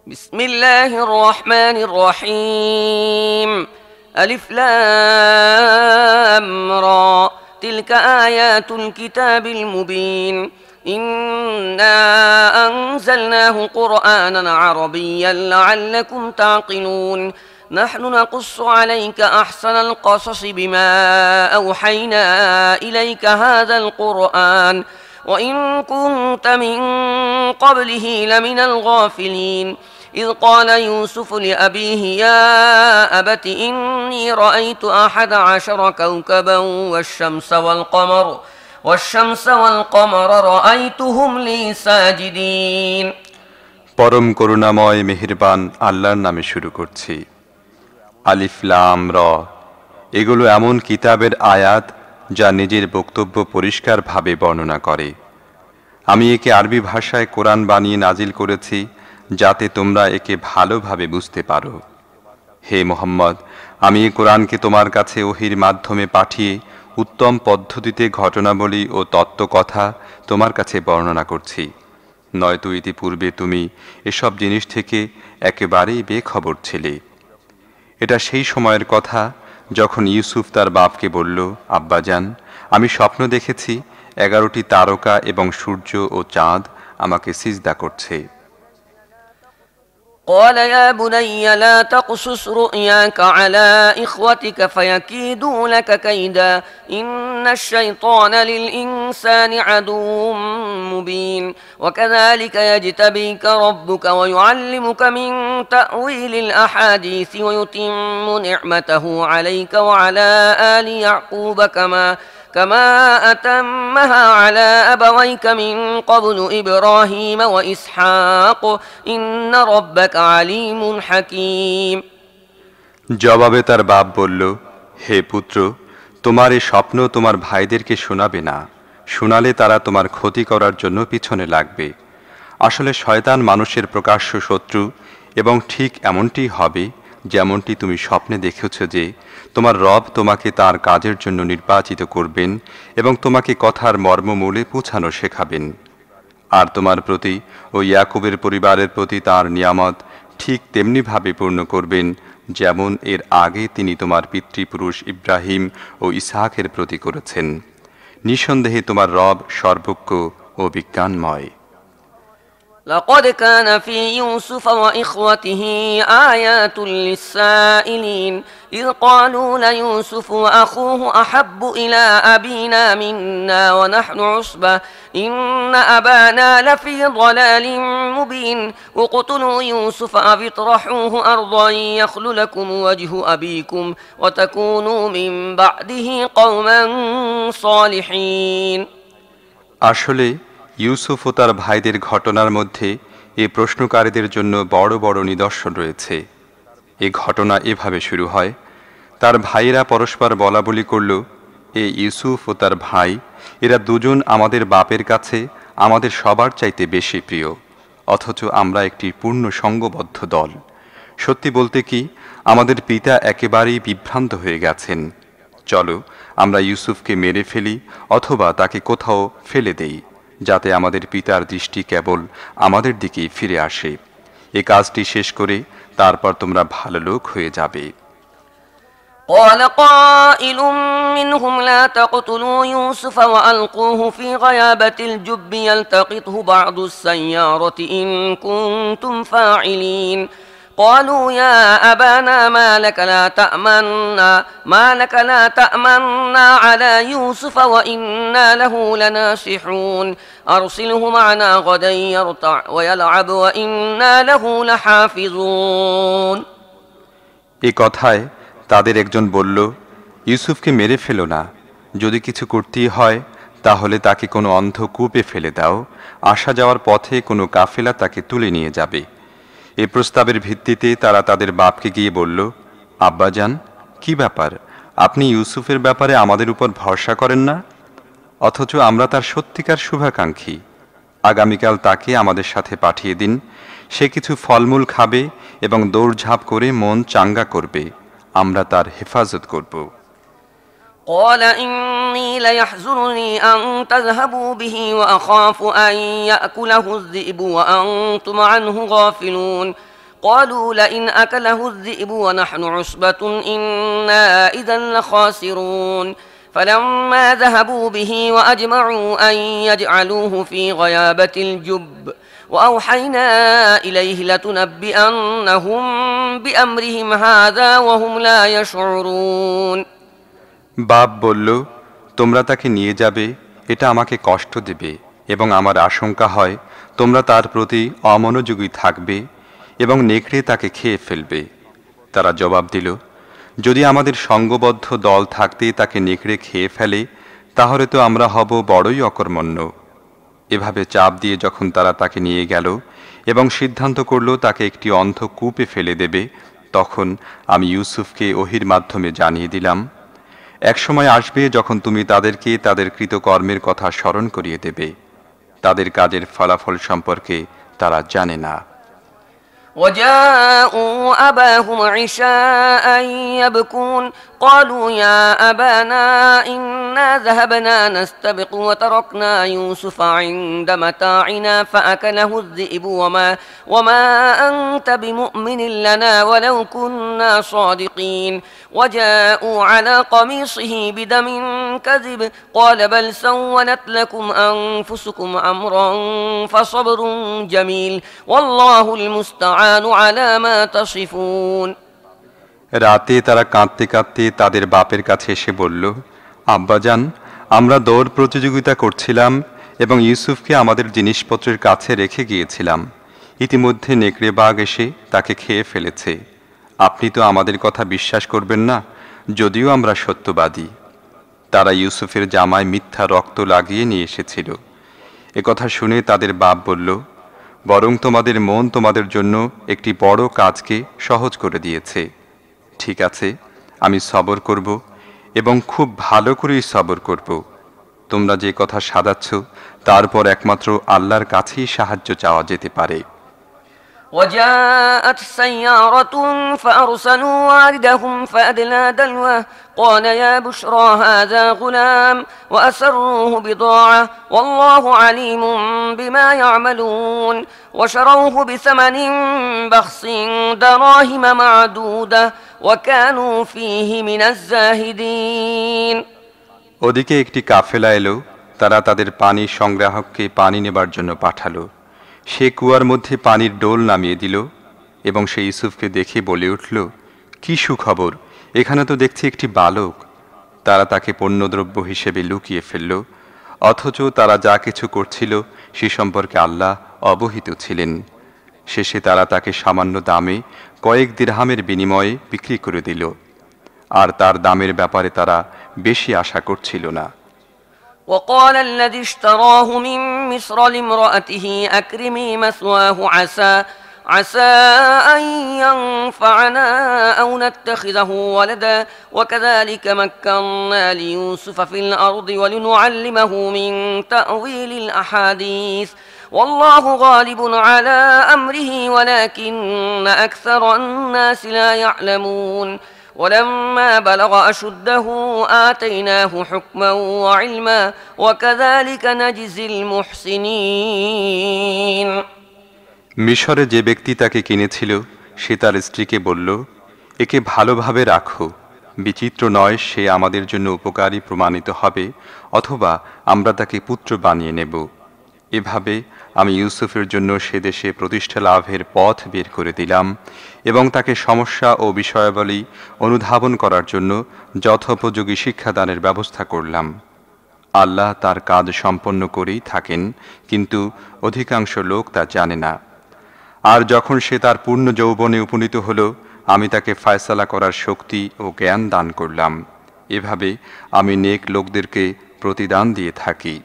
بسم الله الرحمن الرحيم ألف لام را تلك آيات الكتاب المبين إنا أنزلناه قرآنا عربيا لعلكم تعقلون نحن نقص عليك أحسن القصص بما أوحينا إليك هذا القرآن وإن كنت من قبله لمن الغافلين إذ قال يوسف لأبيه يا أبت إني رأيت 11 كوكبا والشمس والقمر رأيتهم لي ساجدين পরম করুণাময় মেহেরবান আল্লাহর নামে শুরু করছি। আলিফ লাম র। এগুলো এমন কিতাবের আয়াত যা নিজের বক্তব্য পরিষ্কারভাবে বর্ণনা করে। আমি একে আরবি ভাষায় কোরআন বানিয়ে নাজিল করেছি যাতে তোমরা একে ভালোভাবে বুঝতে পারো। হে মুহাম্মদ, আমি এই কোরআনকে তোমার কাছে ওহীর মাধ্যমে পাঠিয়ে উত্তম পদ্ধতিতে ঘটনাবলী ও তত্ত্বকথা তোমার কাছে বর্ণনা করছি। নয়তো ইতিপূর্বে তুমি এসব জিনিস থেকে একেবারেই বেখবর ছিলে। এটা সেই সময়ের কথা যখন ইউসুফ তার বাপকে বলল, আব্বাজান, আমি স্বপ্ন দেখেছি 11টি তারকা এবং সূর্য ও চাঁদ আমাকে সিজদা করছে। قال يا بني لا تقصص رؤياك على إخوتك فيكيدوا لك كيدا إن الشيطان للإنسان عدو مبين وكذلك يجتبيك ربك ويعلمك من تأويل الأحاديث ويتم نعمته عليك وعلى آل يعقوب كما أتمها على أبويك من قبل إبراهيم وإسحاق إن ربك عليم حكيم। জবাবে তার বাপ বলল, হে পুত্র, তোমার এই স্বপ্ন তোমার ভাইদেরকে শোনাবে না। শোনালে তারা তোমার ক্ষতি করার জন্য পিছনে লাগবে। আসলে শয়তান মানুষের প্রকাশ্য শত্রু এবং ঠিক এমনটি হবে যেমনটি তুমি স্বপ্নে দেখেছ যে তোমার রব তোমাকে তার কাজের জন্য নির্বাচিত করবেন এবং তোমাকে কথার মর্মমূলে পৌঁছানো শেখাবেন। আর তোমার প্রতি ও ইয়াকুবের পরিবারের প্রতি তার নিয়ামত ঠিক তেমনিভাবে পূর্ণ করবেন যেমন এর আগে তিনি তোমার পিতৃপুরুষ ইব্রাহিম ও ইসহাকের প্রতি করেছেন। নিঃসন্দেহে তোমার রব সর্বজ্ঞ ও বিজ্ঞানময়। لقد كان في يوسف وإخوته آيات للسائلين إذ قالوا ليوسف وأخوه أحب إلى أبينا منا ونحن عصبة إن أبانا لفي ضلال مبين اقتلوا يوسف أو اطرحوه أرضا يخل لكم وجه أبيكم وتكونوا من بعده قوما صالحين। আসলে ইউসুফ ও তার ভাইদের ঘটনার মধ্যে এই প্রশ্নকারীদের জন্য বড় বড় নিদর্শন রয়েছে। এই ঘটনা এভাবে শুরু হয়। তার ভাইয়েরা পরস্পর বলাবলি করল, এ ইউসুফ ও তার ভাই, এরা দুজন আমাদের বাপের কাছে আমাদের সবার চাইতে বেশি প্রিয়, অথচ আমরা একটি পূর্ণ সঙ্গবদ্ধ দল। সত্যি বলতে কি, আমাদের পিতা একেবারেই বিভ্রান্ত হয়ে গেছেন। চলো আমরা ইউসুফকে মেরে ফেলি অথবা তাকে কোথাও ফেলে দেই, যাতে আমাদের পিতার দৃষ্টি কেবল আমাদের দিকেই ফিরে আসে। এই কাজটি শেষ করে তারপর তোমরা ভালো লোক হয়ে যাবে। قال قائل منهم لا تقتلوا يوسف وألقوه في غيابة الجب يلتقطه بعض السيارة إن كنتم فاعلين قالوا يا أبانا ما لك لا تأمنا على يوسف وإنا له لناصحون أرسله معنا غدا يرتع ويلعب وإنا له لحافظون। এই কথায় তাদের একজন বলল, ইউসুফকে মেরে ফেলো না। যদি কিছু করতেই হয় তাহলে তাকে কোনো অন্ধকূপে ফেলে দাও। আসা যাওয়ার পথে কোনো কাফেলা তাকে তুলে নিয়ে যাবে। এই প্রস্তাবের ভিত্তিতে তারা তাদের বাপকে গিয়ে বলল, আব্বাজান, কি ব্যাপার? আপনি ইউসুফের ব্যাপারে আমাদের উপর ভরসা করেন না, অথচ আমরা তার সত্যিকার শুভাকাঙ্ক্ষী। আগামীকাল তাকে আমাদের সাথে পাঠিয়ে দিন। সে কিছু ফলমূল খাবে এবং দৌড়ঝাঁপ করে মন চাঙ্গা করবে। আমরা তার হেফাজত করব। قال إني ليحزنني أن تذهبوا به وأخاف أن يأكله الذئب وأنتم عنه غافلون قالوا لئن أكله الذئب ونحن عصبة إنا إذا لخاسرون فلما ذهبوا به وأجمعوا أن يجعلوه في غيابة الجب وأوحينا إليه لتنبئنهم بأمرهم هذا وهم لا يشعرون বাপ বলল, তোমরা তাকে নিয়ে যাবে, এটা আমাকে কষ্ট দেবে এবং আমার আশঙ্কা হয় তোমরা তার প্রতি অমনোযোগী থাকবে এবং নেকড়ে তাকে খেয়ে ফেলবে। তারা জবাব দিল, যদি আমাদের সঙ্গবদ্ধ দল থাকতে তাকে নেকড়ে খেয়ে ফেলে তাহলে তো আমরা হব বড়ই অকর্মণ্য। এভাবে চাপ দিয়ে যখন তারা তাকে নিয়ে গেল এবং সিদ্ধান্ত করল তাকে একটি অন্ধ কূপে ফেলে দেবে, তখন আমি ইউসুফকে ওহির মাধ্যমে জানিয়ে দিলাম, একসময় আসবে যখন তুমি তাদেরকে তাদের কৃতকর্মের কথা স্মরণ করিয়ে দেবে। তাদের কাজের ফলাফল সম্পর্কে তারা জানে না। وجاءوا أباهم عشاء يبكون قالوا يا أبانا إنا ذهبنا نستبق وتركنا يوسف عند متاعنا فأكله الذئب وما أنت بمؤمن لنا ولو كنا صادقين وجاءوا على قميصه بدم كذب قال بل سولت لكم أنفسكم أمرا فصبر جميل والله المستعان على ما تصفون রাতে তারা কাঁদতে কাঁদতে তাদের বাপের কাছে এসে বলল, আব্বাজান, আমরা দৌড় প্রতিযোগিতা করছিলাম এবং ইউসুফকে আমাদের জিনিসপত্রের কাছে রেখে গিয়েছিলাম। ইতিমধ্যে নেকড়ে বাঘ এসে তাকে খেয়ে ফেলেছে। আপনি তো আমাদের কথা বিশ্বাস করবেন না, যদিও আমরা সত্যবাদী। তারা ইউসুফের জামায় মিথ্যা রক্ত লাগিয়ে নিয়ে এসেছিল। একথা শুনে তাদের বাপ বলল, বরং তোমাদের মন তোমাদের জন্য একটি বড় কাজকে সহজ করে দিয়েছে। ঠিক আছে, আমি সবর করব এবং খুব ভালো করেই সবর করব। তোমরা যে কথা সাজাচ্ছ তারপর একমাত্র আল্লাহর কাছেই সাহায্য চাওয়া যেতে পারে। وجاءت سيارة فأرسلوا واردهم فأدلى دلوه قال يا بشرى هذا غلام وأسروه بضاعة والله عليم بما يعملون وشروه بثمن بخس دراهم معدودة وكانوا فيه من الزاهدين ওদিকে একটি কাফেলা এলো, তারা তাদের পানি সংগ্রাহককে পানি নেবার জন্য পাঠালো। সে কুয়ার মধ্যে পানির ডোল নামিয়ে দিল এবং সে ইউসুফকে দেখে বলে উঠল, কি সুখবর, এখানে তো দেখছি একটি বালক। তারা তাকে পণ্যদ্রব্য হিসেবে লুকিয়ে ফেলল, অথচ তারা যা কিছু করছিল সে সম্পর্কে আল্লাহ অবহিত ছিলেন। শেষে তারা তাকে সামান্য দামে কয়েক দিরহামের বিনিময়ে বিক্রি করে দিল, আর তার দামের ব্যাপারে তারা বেশি আশা করছিল না। وقال الذي اشتراه من مصر لامرأته أكرمي مثواه عسى أن ينفعنا أو نتخذه ولدا وكذلك مكنا ليوسف في الأرض ولنعلمه من تأويل الأحاديث والله غالب على أمره ولكن أكثر الناس لا يعلمون ولما بلغ أشده آتيناه حكما وعلما وكذلك نجزي المحسنين মিশরে যে ব্যক্তি তাকে কিনেছিল সে তার স্ত্রীকে বলল, একে ভালোভাবে রাখো, বিচিত্র নয়, সে আমাদের জন্য উপকারী প্রমাণিত হবে, অথবা আমরা তাকে পুত্র বানিয়ে নেব। এভাবে আমি ইউসুফের জন্য সে দেশে প্রতিষ্ঠা লাভের পথ বের করে দিলাম এবং তাকে সমস্যা ও বিষয়াবলী অনুধাবন করার জন্য যথোপযোগী শিক্ষাদানের ব্যবস্থা করলাম। আল্লাহ তার কাজ সম্পন্ন করেই থাকেন, কিন্তু অধিকাংশ লোক তা জানে না। আর যখন সে তার পূর্ণ যৌবনে উপনীত হল, আমি তাকে ফয়সালা করার শক্তি ও জ্ঞান দান করলাম। এভাবে আমি নেক লোকদেরকে প্রতিদান দিয়ে থাকি।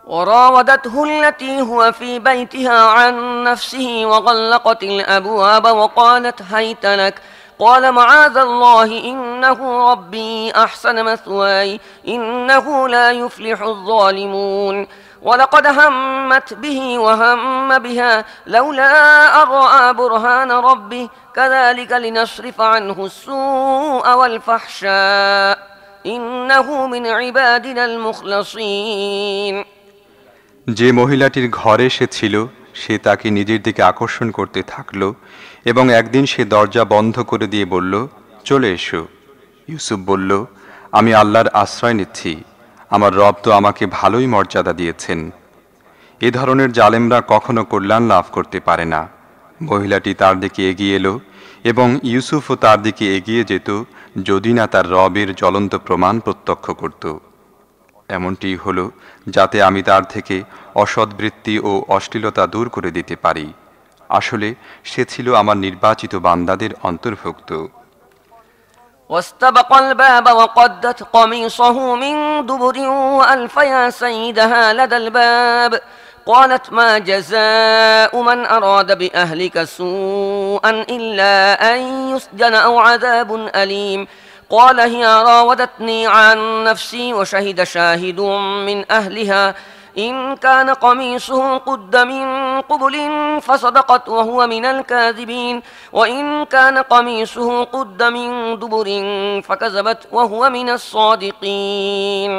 وراودته التي هو في بيتها عن نفسه وغلقت الأبواب وقالت هيت لك قال معاذ الله إنه ربي أحسن مثواي إنه لا يفلح الظالمون ولقد همت به وهم بها لولا أن رأى برهان ربه كذلك لنصرف عنه السوء والفحشاء إنه من عبادنا المخلصين যে মহিলাটির ঘরে সে ছিল সে তাকে নিজের দিকে আকর্ষণ করতে থাকল এবং একদিন সে দরজা বন্ধ করে দিয়ে বলল, চলে এসো। ইউসুফ বলল, আমি আল্লাহর আশ্রয় নিচ্ছি, আমার রব তো আমাকে ভালোই মর্যাদা দিয়েছেন। এ ধরনের জালেমরা কখনো কল্যাণ লাভ করতে পারে না। মহিলাটি তার দিকে এগিয়ে এলো এবং ইউসুফও তার দিকে এগিয়ে যেত যদি না তার রবের জ্বলন্ত প্রমাণ প্রত্যক্ষ করত। এমনটি হলো যাতে আমি তার থেকে অসদ্বৃত্তি ও অশ্লীলতা দূর করে দিতে পারি। আসলে সে ছিল আমার নির্বাচিত বান্দাদের অন্তর্ভুক্ত। واستبق الباب وقدت قميصه من دبر وألف يا سيدها لدى الباب قالت ما جزاء من أراد بأهلك سوءا إلا أن يسجن أو عذاب أليم قال هي راودتني عن نفسي وشهد شاهد من أهلها إن كان قميصه قد من قبل فصدقت وهو من الكاذبين وإن كان قميصه قد من دبر فكذبت وهو من الصادقين।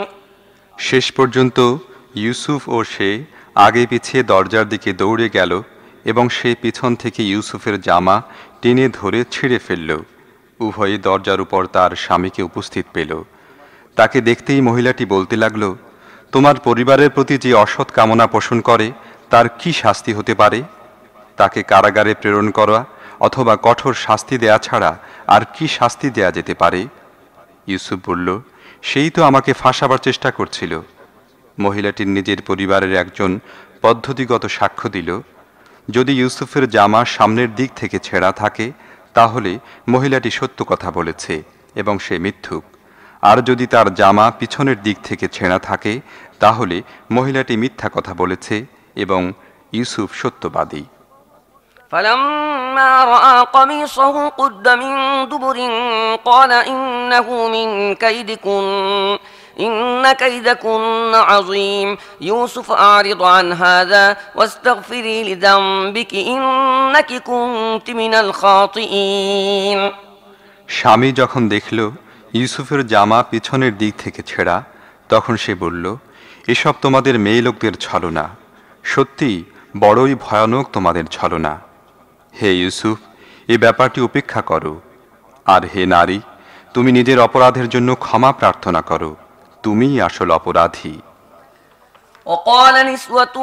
শেষ পর্যন্ত ইউসুফ ও সে আগে পিছিয়ে দরজার দিকে দৌড়ে গেল এবং সে পিছন থেকে ইউসুফের জামা টেনে ধরে ছিঁড়ে ফেলল। উভয়ে দরজার উপর তার স্বামীকে উপস্থিত পেল। তাকে দেখতেই মহিলাটি বলতে লাগল, তোমার পরিবারের প্রতি যে অসৎ কামনা পোষণ করে তার কি শাস্তি হতে পারে? তাকে কারাগারে প্রেরণ করা অথবা কঠোর শাস্তি দেয়া ছাড়া আর কি শাস্তি দেয়া যেতে পারে? ইউসুফ বলল, সেই তো আমাকে ফাঁসাবার চেষ্টা করছিল। মহিলাটির নিজের পরিবারের একজন পদ্ধতিগত সাক্ষ্য দিল, যদি ইউসুফের জামা সামনের দিক থেকে ছেঁড়া থাকে তাহলে মহিলাটি সত্য কথা বলেছে এবং সে মিথ্যুক, আর যদি তার জামা পিছনের দিক থেকে ছেঁড়া থাকে তাহলে মহিলাটি মিথ্যা কথা বলেছে এবং ইউসুফ সত্যবাদী। فلما رأى قميصه قد من دبر قال إنه من كيدكن إن كيدكن عظيم يوسف أعرض عن هذا واستغفري لذنبك إنك كنت من الخاطئين। স্বামী যখন দেখল ইউসুফের জামা পিছনের দিক থেকে ছেঁড়া, তখন সে বলল, এসব তোমাদের মেয়ে লোকদের ছলনা, সত্যি বড়ই ভয়ানক তোমাদের ছলনা। হে ইউসুফ, এই ব্যাপারটি উপেক্ষা করো, আর হে নারী, তুমি নিজের অপরাধের জন্য ক্ষমা প্রার্থনা করো, তুমিই আসল অপরাধী। وقال نسوة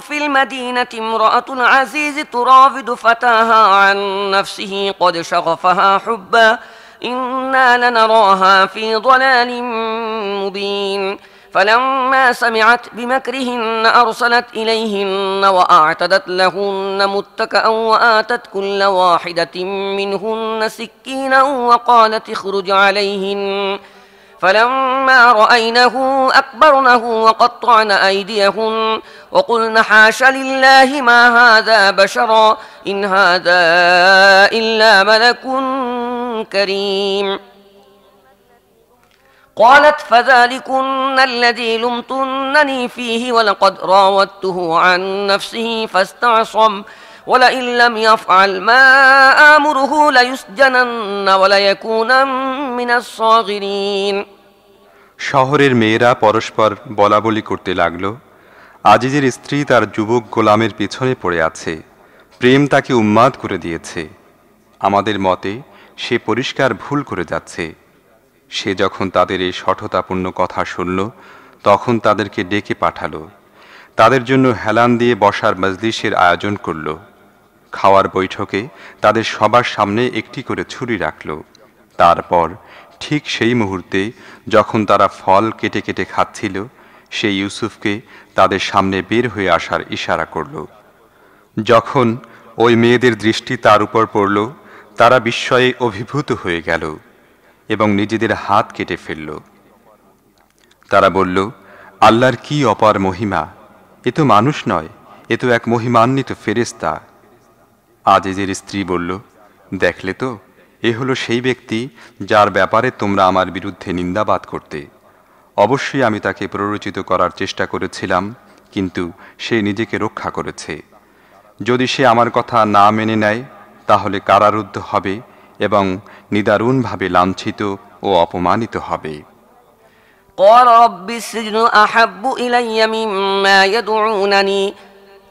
في المدينة امرأة العزيز تراود فتاها عن نفسه قد شغفها حبا إنا لنراها في ضلال مبين فلما سمعت بمكرهن أرسلت إليهن وأعتدت لهن متكأ وآتت كل واحدة منهن سكينا وقالت اخرج عليهن فلما رأينه أكبرنه وقطعن أيديهن وقلن حاش لله ما هذا بشرا إن هذا إلا ملك كريم قالت فذلكن الذي لمتنني فيه ولقد راودته عن نفسه فاستعصم ولئن لم يفعل ما آمره ليسجنن وليكونا من الصاغرين। শহরের মেয়েরা পরস্পর বলাবলি করতে লাগল, আজিজের স্ত্রী তার যুবক গোলামের পিছনে পড়ে আছে, প্রেম তাকে উন্মাদ করে দিয়েছে। আমাদের মতে সে পরিষ্কার ভুল করে যাচ্ছে। সে যখন তাদের এই শঠতাপূর্ণ কথা শুনল তখন তাদেরকে ডেকে পাঠালো, তাদের জন্য হেলান দিয়ে বসার মজলিসের আয়োজন করল। খাওয়ার বৈঠকে তাদের সবার সামনে একটি করে ছুরি রাখল। তারপর ঠিক সেই মুহূর্তে যখন তারা ফল কেটে কেটে খাচ্ছিল, সে ইউসুফকে তাদের সামনে বের হয়ে আসার ইশারা করল। যখন ওই মেয়েদের দৃষ্টি তার উপর পড়ল, তারা বিস্ময়ে অভিভূত হয়ে গেল এবং নিজেদের হাত কেটে ফেলল। তারা বলল, আল্লাহর কি অপার মহিমা! এ তো মানুষ নয়, এ তো এক মহিমান্বিত ফেরেশতা। আজিজের স্ত্রী বলল, দেখলে তো, এ হলো সেই ব্যক্তি যার ব্যাপারে তোমরা আমার বিরুদ্ধে নিন্দাবাদ করতে। অবশ্যই আমি তাকে প্ররোচিত করার চেষ্টা করেছিলাম, কিন্তু সে নিজেকে রক্ষা করেছে। যদি সে আমার কথা না মেনে নেয় তাহলে কারারুদ্ধ হবে এবং নিদারুণভাবে লাঞ্ছিত ও অপমানিত হবে। قال رب السجن أحب إلي مما يدعونني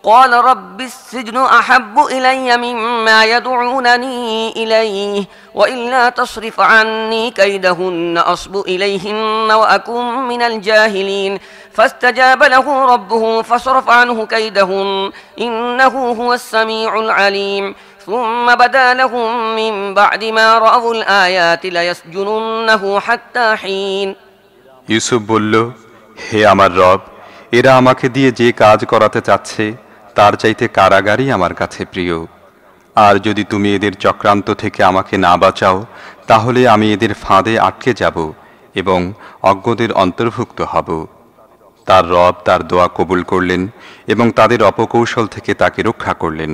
قال رب السجن أحب إلي مما يدعونني إليه وإلا تصرف عني كيدهن أصب إليهن وأكن من الجاهلين فاستجاب له ربه فصرف عنه كيدهن إنه هو السميع العليم ثم بدا لهم من بعد ما رأوا الآيات ليسجننه حتى حين ইউসুফ বলল, হে আমার রব, এরা আমাকে দিয়ে যে কাজ করাতে চাচ্ছে তার চাইতে কারাগারই আমার কাছে প্রিয়। আর যদি তুমি এদের চক্রান্ত থেকে আমাকে না বাঁচাও তাহলে আমি এদের ফাঁদে আটকে যাব এবং অজ্ঞদের অন্তর্ভুক্ত হব। তার রব তার দোয়া কবুল করলেন এবং তাদের অপকৌশল থেকে তাকে রক্ষা করলেন।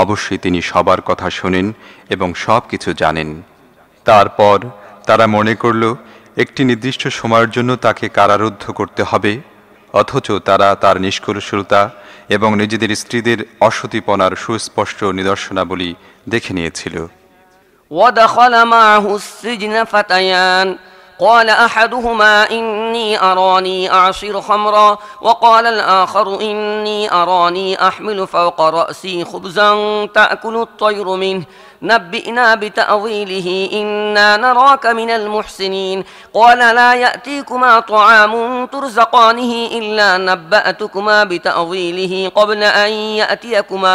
অবশ্যই তিনি সবার কথা শোনেন এবং সব কিছু জানেন। তারপর তারা মনে করল একটি নির্দিষ্ট সময়ের জন্য তাকে কারারুদ্ধ করতে হবে, অথচ তারা তার নিষ্কলুষতা এবং নিজেদের স্ত্রীদের অসতীপনার সুস্পষ্ট নিদর্শনাবলী দেখে নিয়েছিল। ودخل معه السجن فتيان قال أحدهما إني أراني أعصر خمرا وقال الآخر إني أراني أحمل فوق رأسي خبزا تأكل الطير منه نبئنا بتأويله إنا نراك من المحسنين قال لا يأتيكما طعام ترزقانه إلا نبأتكما بتأويله قبل أن يأتيكما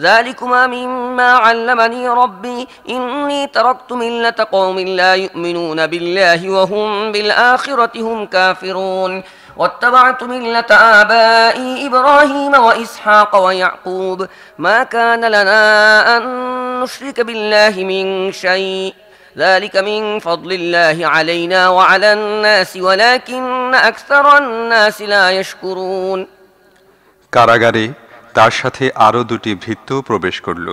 ذلكما مما علمني ربي إني تركت ملة قوم لا يؤمنون بالله وهم بالآخرة هم كافرون واتبعت ملة آبائي إبراهيم وإسحاق ويعقوب ما كان لنا أن نشرك بالله من شيء ذلك من فضل الله علينا وعلى الناس ولكن أكثر الناس لا يشكرون কারাগারে তার সাথে আরও দুটি ভৃত্য প্রবেশ করল।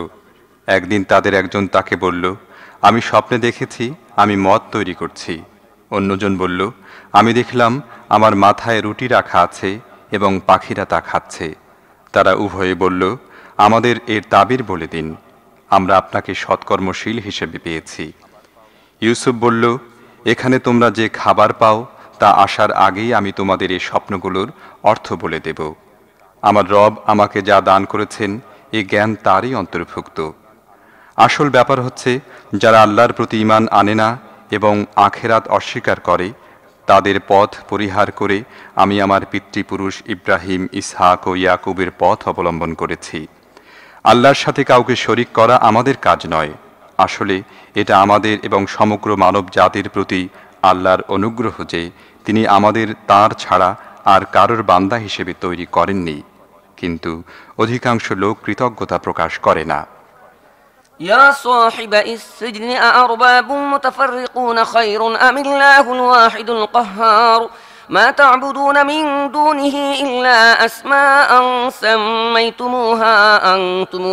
একদিন তাদের একজন তাকে বলল, আমি স্বপ্নে দেখেছি আমি মদ তৈরি করছি। অন্যজন বলল, আমি দেখলাম আমার মাথায় রুটি রাখা আছে এবং পাখিরা তা খাচ্ছে। তারা উভয়ে বলল, আমাদের এর তাবির বলে দিন, আমরা আপনাকে সৎকর্মশীল হিসেবে পেয়েছি। ইউসুফ বলল, এখানে তোমরা যে খাবার পাও তা আসার আগেই আমি তোমাদের এই স্বপ্নগুলোর অর্থ বলে দেব। আমার রব আমাকে যা দান করেছেন এ জ্ঞান তারই অন্তর্ভুক্ত। আসল ব্যাপার হচ্ছে যারা আল্লাহর প্রতি ঈমান আনে না এবং আখেরাত অস্বীকার করে তাদের পথ পরিহার করে আমি আমার পিতৃপুরুষ ইব্রাহিম, ইসহাক ও ইয়াকুবের পথ অবলম্বন করেছি। আল্লাহর সাথে কাউকে শরিক করা আমাদের কাজ নয়। আসলে এটা আমাদের এবং সমগ্র মানব জাতির প্রতি আল্লাহর অনুগ্রহ যে তিনি আমাদের তাঁর ছাড়া আর কারোর বান্দা হিসেবে তৈরি করেননি, কিন্তু অধিকাংশ লোক কৃতজ্ঞতা প্রকাশ করে না। يا صاحب السجن أأرباب متفرقون خير أم الله الواحد القهار ما تعبدون من دونه إلا أسماء سميتموها أنتم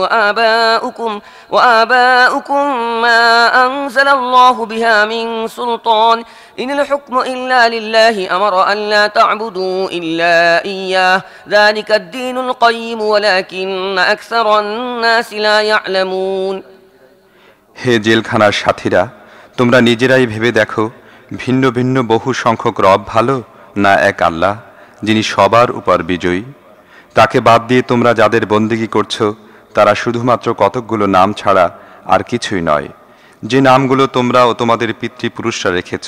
وآباؤكم ما أنزل الله بها من سلطان إن الحكم إلا لله أمر أن لا تعبدوا إلا إياه ذلك الدين القيم ولكن أكثر الناس لا يعلمون হে জেলখানার সাথীরা, তোমরা নিজেরাই ভেবে দেখো ভিন্ন ভিন্ন বহু সংখ্যক রব ভালো না এক আল্লাহ যিনি সবার উপর বিজয়ী? তাকে বাদ দিয়ে তোমরা যাদের বন্দেগী করছো তারা শুধুমাত্র কতকগুলো নাম ছাড়া আর কিছুই নয়, যে নামগুলো তোমরা ও তোমাদের পিতৃপুরুষরা রেখেছ।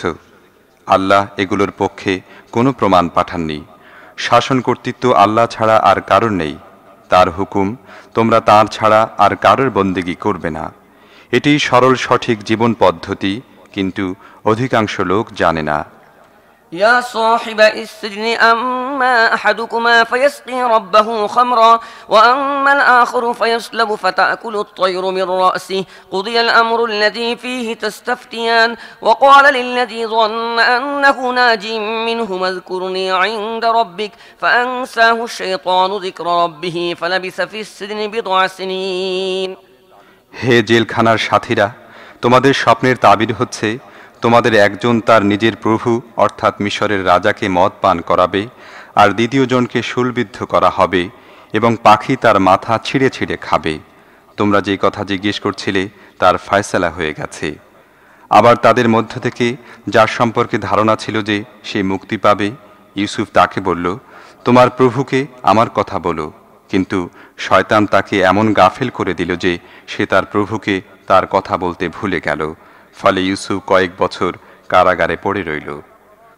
আল্লাহ এগুলোর পক্ষে কোনো প্রমাণ পাঠাননি। শাসন কর্তৃত্ব আল্লাহ ছাড়া আর কারোর নেই। তার হুকুম তোমরা তার ছাড়া আর কারোর বন্দেগী করবে না। এটি সরল সঠিক জীবন পদ্ধতি, কিন্তু অধিকাংশ লোক জানে না। يا صاحب السجن أما أحدكما فيسقي ربه خمرا وأما الآخر فيصلب فتأكل الطير من رأسه قضي الأمر الذي فيه تستفتيان وقال للذي ظن أنه ناج منهما اذكرني عند ربك فأنساه الشيطان ذكر ربه فلبث في السجن بضع سنين হে জেলখানার সাথীরা, তোমাদের স্বপ্নের তাবির হচ্ছে তোমাদের একজন তার নিজের প্রভু অর্থাৎ মিশরের রাজাকে মদ পান করাবে, আর দ্বিতীয় জনকে শূলবিদ্ধ করা হবে এবং পাখি তার মাথা ছিঁড়ে ছিঁড়ে খাবে। তোমরা যে কথা জিজ্ঞেস করছিলে তার ফয়সালা হয়ে গেছে। আবার তাদের মধ্য থেকে যার সম্পর্কে ধারণা ছিল যে সে মুক্তি পাবে, ইউসুফ তাকে বলল, তোমার প্রভুকে আমার কথা বলো, কিন্তু শয়তান তাকে এমন গাফিল করে দিল যে সে তার প্রভুকে তার কথা বলতে ভুলে গেল। ফলে ইউসুফ কয়েক বছর কারাগারে পড়ে রইল।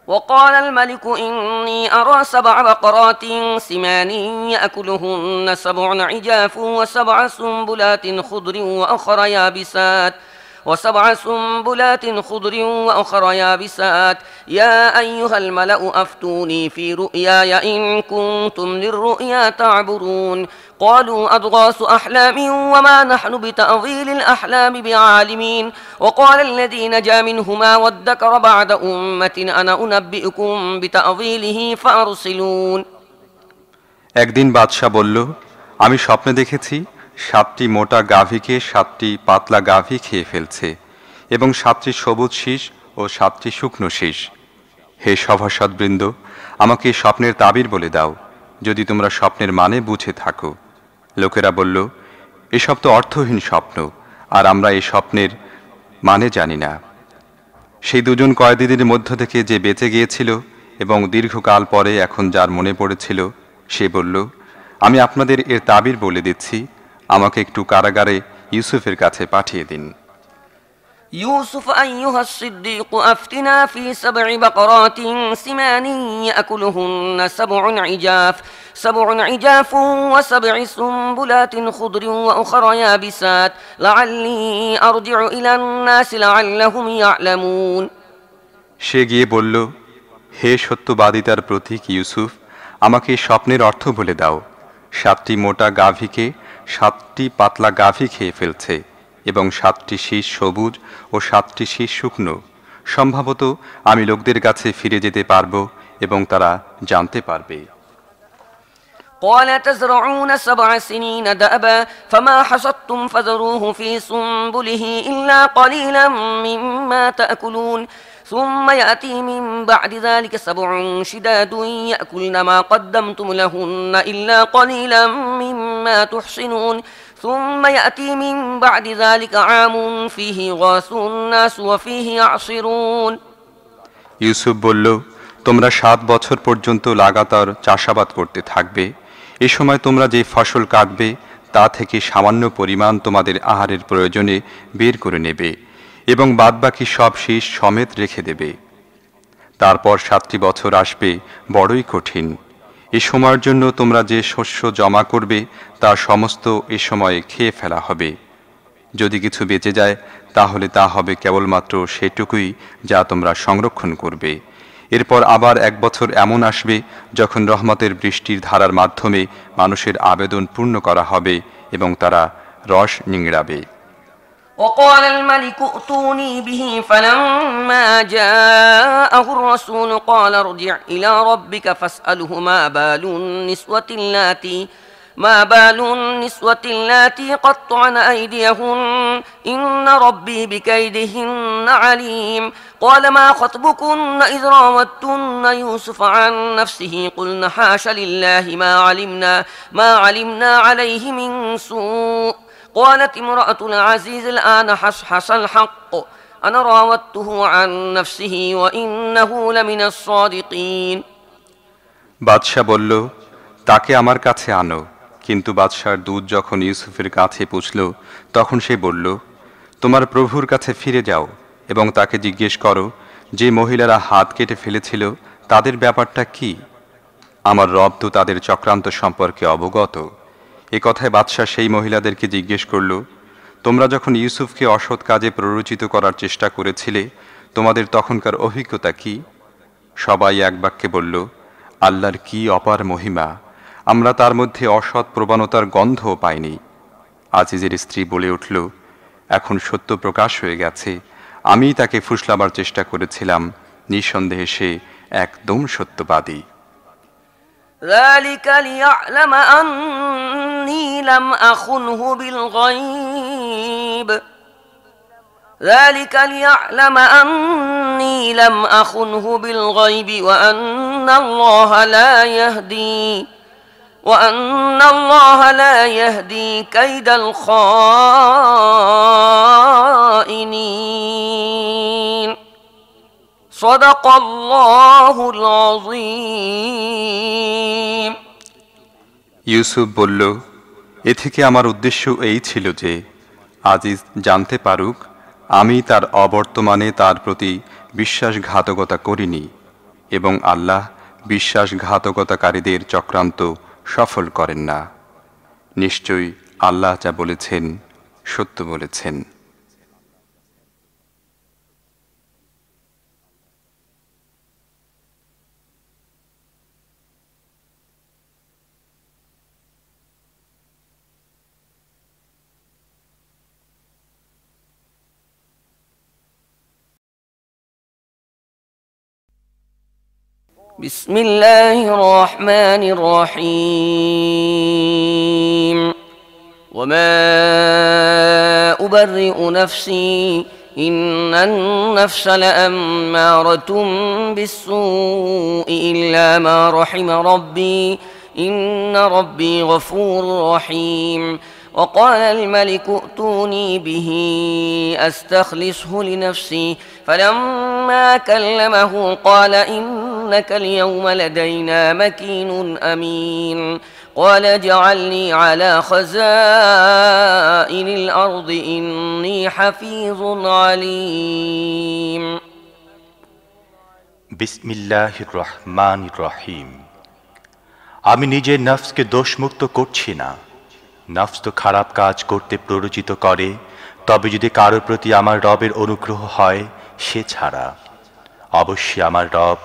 وقال الملك إني أرى 7 بقرات سمان يأكلهن 7 عجاف و7 سنبلات خضر وسبع سنبلات خضر وأخر يابسات يا أيها الملأ أفتوني في رؤياي إن كنتم للرؤيا تعبرون قالوا أضغاث أحلام وما نحن بتأويل الأحلام بعالمين وقال الذي نجا منهما وادكر بعد أمة أنا أنبئكم بتأويله فأرسلون। একদিন বাদশা বলল, আমি স্বপ্নে দেখেছি 7টি মোটা গাভীকে 7টি পাতলা গাভী খেয়ে ফেলছে এবং 7টি সবুজ শীষ ও 7টি শুকনো শীষ। হে সভাসদবৃন্দ, আমাকে স্বপ্নের তাবির বলে দাও, যদি তোমরা স্বপ্নের মানে বুঝে থাকো। লোকেরা বলল, এসব তো অর্থহীন স্বপ্ন, আর আমরা এই স্বপ্নের মানে জানি না। সেই দুজন কয়েদিদের মধ্য থেকে যে বেঁচে গিয়েছিল এবং দীর্ঘকাল পরে এখন যার মনে পড়েছিল, সে বলল, আমি আপনাদের এর তাবির বলে দিচ্ছি, আমাকে একটু কারাগারে ইউসুফের কাছে পাঠিয়ে দিন। يوسف أيها الصديق أفتنا في 7 بقرات سمان يأكلهن 7 عجاف و7 سنبلات خضر وأخر يابسات لعلي أرجع إلى الناس لعلهم يعلمون। সে গিয়ে বলল, হে সত্যবাদিতার প্রতীক ইউসুফ, আমাকে স্বপ্নের অর্থ বলে দাও। 7টি মোটা গাভীকে 7টি পাতলা গাভী খেয়ে ফেলছে এবং 7টি শীষ সবুজ ও 7টি শীষ শুকনো। সম্ভবত আমি লোকদের কাছে ফিরে যেতে পারবো এবং তারা জানতে পারবে। قال تزرعون 7 سنين دأبا فما حصدتم فذروه في سنبله إلا قليلا مما تأكلون ثم يأتي من بعد ذلك 7 شداد يأكلن ما قدمتم لهن إلا قليلا مما تحصنون ثم يأتي من بعد ذلك عام فيه يغاث الناس وفيه يعصرون। ইউসুফ বলল, তোমরা 7 বছর পর্যন্ত লাগাতার চাষাবাদ করতে থাকবে। এ সময় তোমরা যে ফসল কাটবে তা থেকে সামান্য পরিমাণ তোমাদের আহারের প্রয়োজনে বের করে নেবে এবং বাদবাকি সব শীষ সমেত রেখে দেবে। তারপর 7টি বছর আসবে বড়ই কঠিন। এ সময়ের জন্য তোমরা যে শস্য জমা করবে তা সমস্ত এ সময়ে খেয়ে ফেলা হবে। যদি কিছু বেঁচে যায় তাহলে তা হবে কেবলমাত্র সেটুকুই যা তোমরা সংরক্ষণ করবে। এরপর আবার 1 বছর এমন আসবে যখন রহমতের বৃষ্টির ধারার মাধ্যমে মানুষের আবেদন পূর্ণ করা হবে এবং তারা রস নিংড়াবে। وقال الملك ائتوني به فلما جاءه الرسول قال ارجع إلى ربك فاسأله ما بال النسوة اللاتي قطعن أيديهن إن ربي بكيدهن عليم قال ما خطبكن إذ راوتن يوسف عن نفسه قلن حاش لله ما علمنا عليه من سوء قالت امرأة العزيز الآن حصحص الحق أنا راودته عن نفسه وإنه لمن الصادقين। বাদশা বলল, তাকে আমার কাছে আনো। কিন্তু বাদশার দূত যখন ইউসুফের কাছে পৌঁছল তখন সে বলল, তোমার প্রভুর কাছে ফিরে যাও এবং তাকে জিজ্ঞেস করো যে মহিলারা হাত কেটে ফেলেছিল তাদের ব্যাপারটা কি। আমার রব তো তাদের চক্রান্ত সম্পর্কে অবগত। এ কথায় বাদশা সেই মহিলাদেরকে জিজ্ঞেস করল, তোমরা যখন ইউসুফকে অসৎ কাজে প্ররোচিত করার চেষ্টা করেছিলে তোমাদের তখনকার অভিজ্ঞতা কি? সবাই এক বাক্যে বলল, আল্লাহর কি অপার মহিমা, আমরা তার মধ্যে অসৎ প্রবণতার গন্ধও পাইনি। আজিজের স্ত্রী বলে উঠল, এখন সত্য প্রকাশ হয়ে গেছে, আমি তাকে ফুসলাবার চেষ্টা করেছিলাম, নিঃসন্দেহে সে একদম সত্যবাদী। ذلك ليعلم أني لم أخنه بالغيب وأن الله لا يهدي كيد الخائنين صدق الله العظيم। ইউসুফ বলল, এ থেকে আমার উদ্দেশ্য এই ছিল যে আজিজ জানতে পারুক আমি তার অবর্তমানে তার প্রতি বিশ্বাসঘাতকতা করিনি এবং আল্লাহ বিশ্বাসঘাতকতাকারীদের চক্রান্ত সফল করেন না। নিশ্চয়ই আল্লাহ যা বলেছেন সত্য বলেছেন। بسم الله الرحمن الرحيم وما أبرئ نفسي إن النفس لأمارة بالسوء إلا ما رحم ربي إن ربي غفور رحيم وقال الملك ائتوني به أستخلصه لنفسي فلما كلمه قال إنك اليوم لدينا مكين أمين قال اجعلني على خزائن الأرض إني حفيظ عليم বিসমিল্লাহির রহমানির রহিম। আমি নিজের নফসকে দোষমুক্ত করছি না। নফস তো খারাপ কাজ করতে প্ররোচিত করে, তবে যদি কারোর প্রতি আমার রবের অনুগ্রহ হয় সে ছাড়া। অবশ্যই আমার রব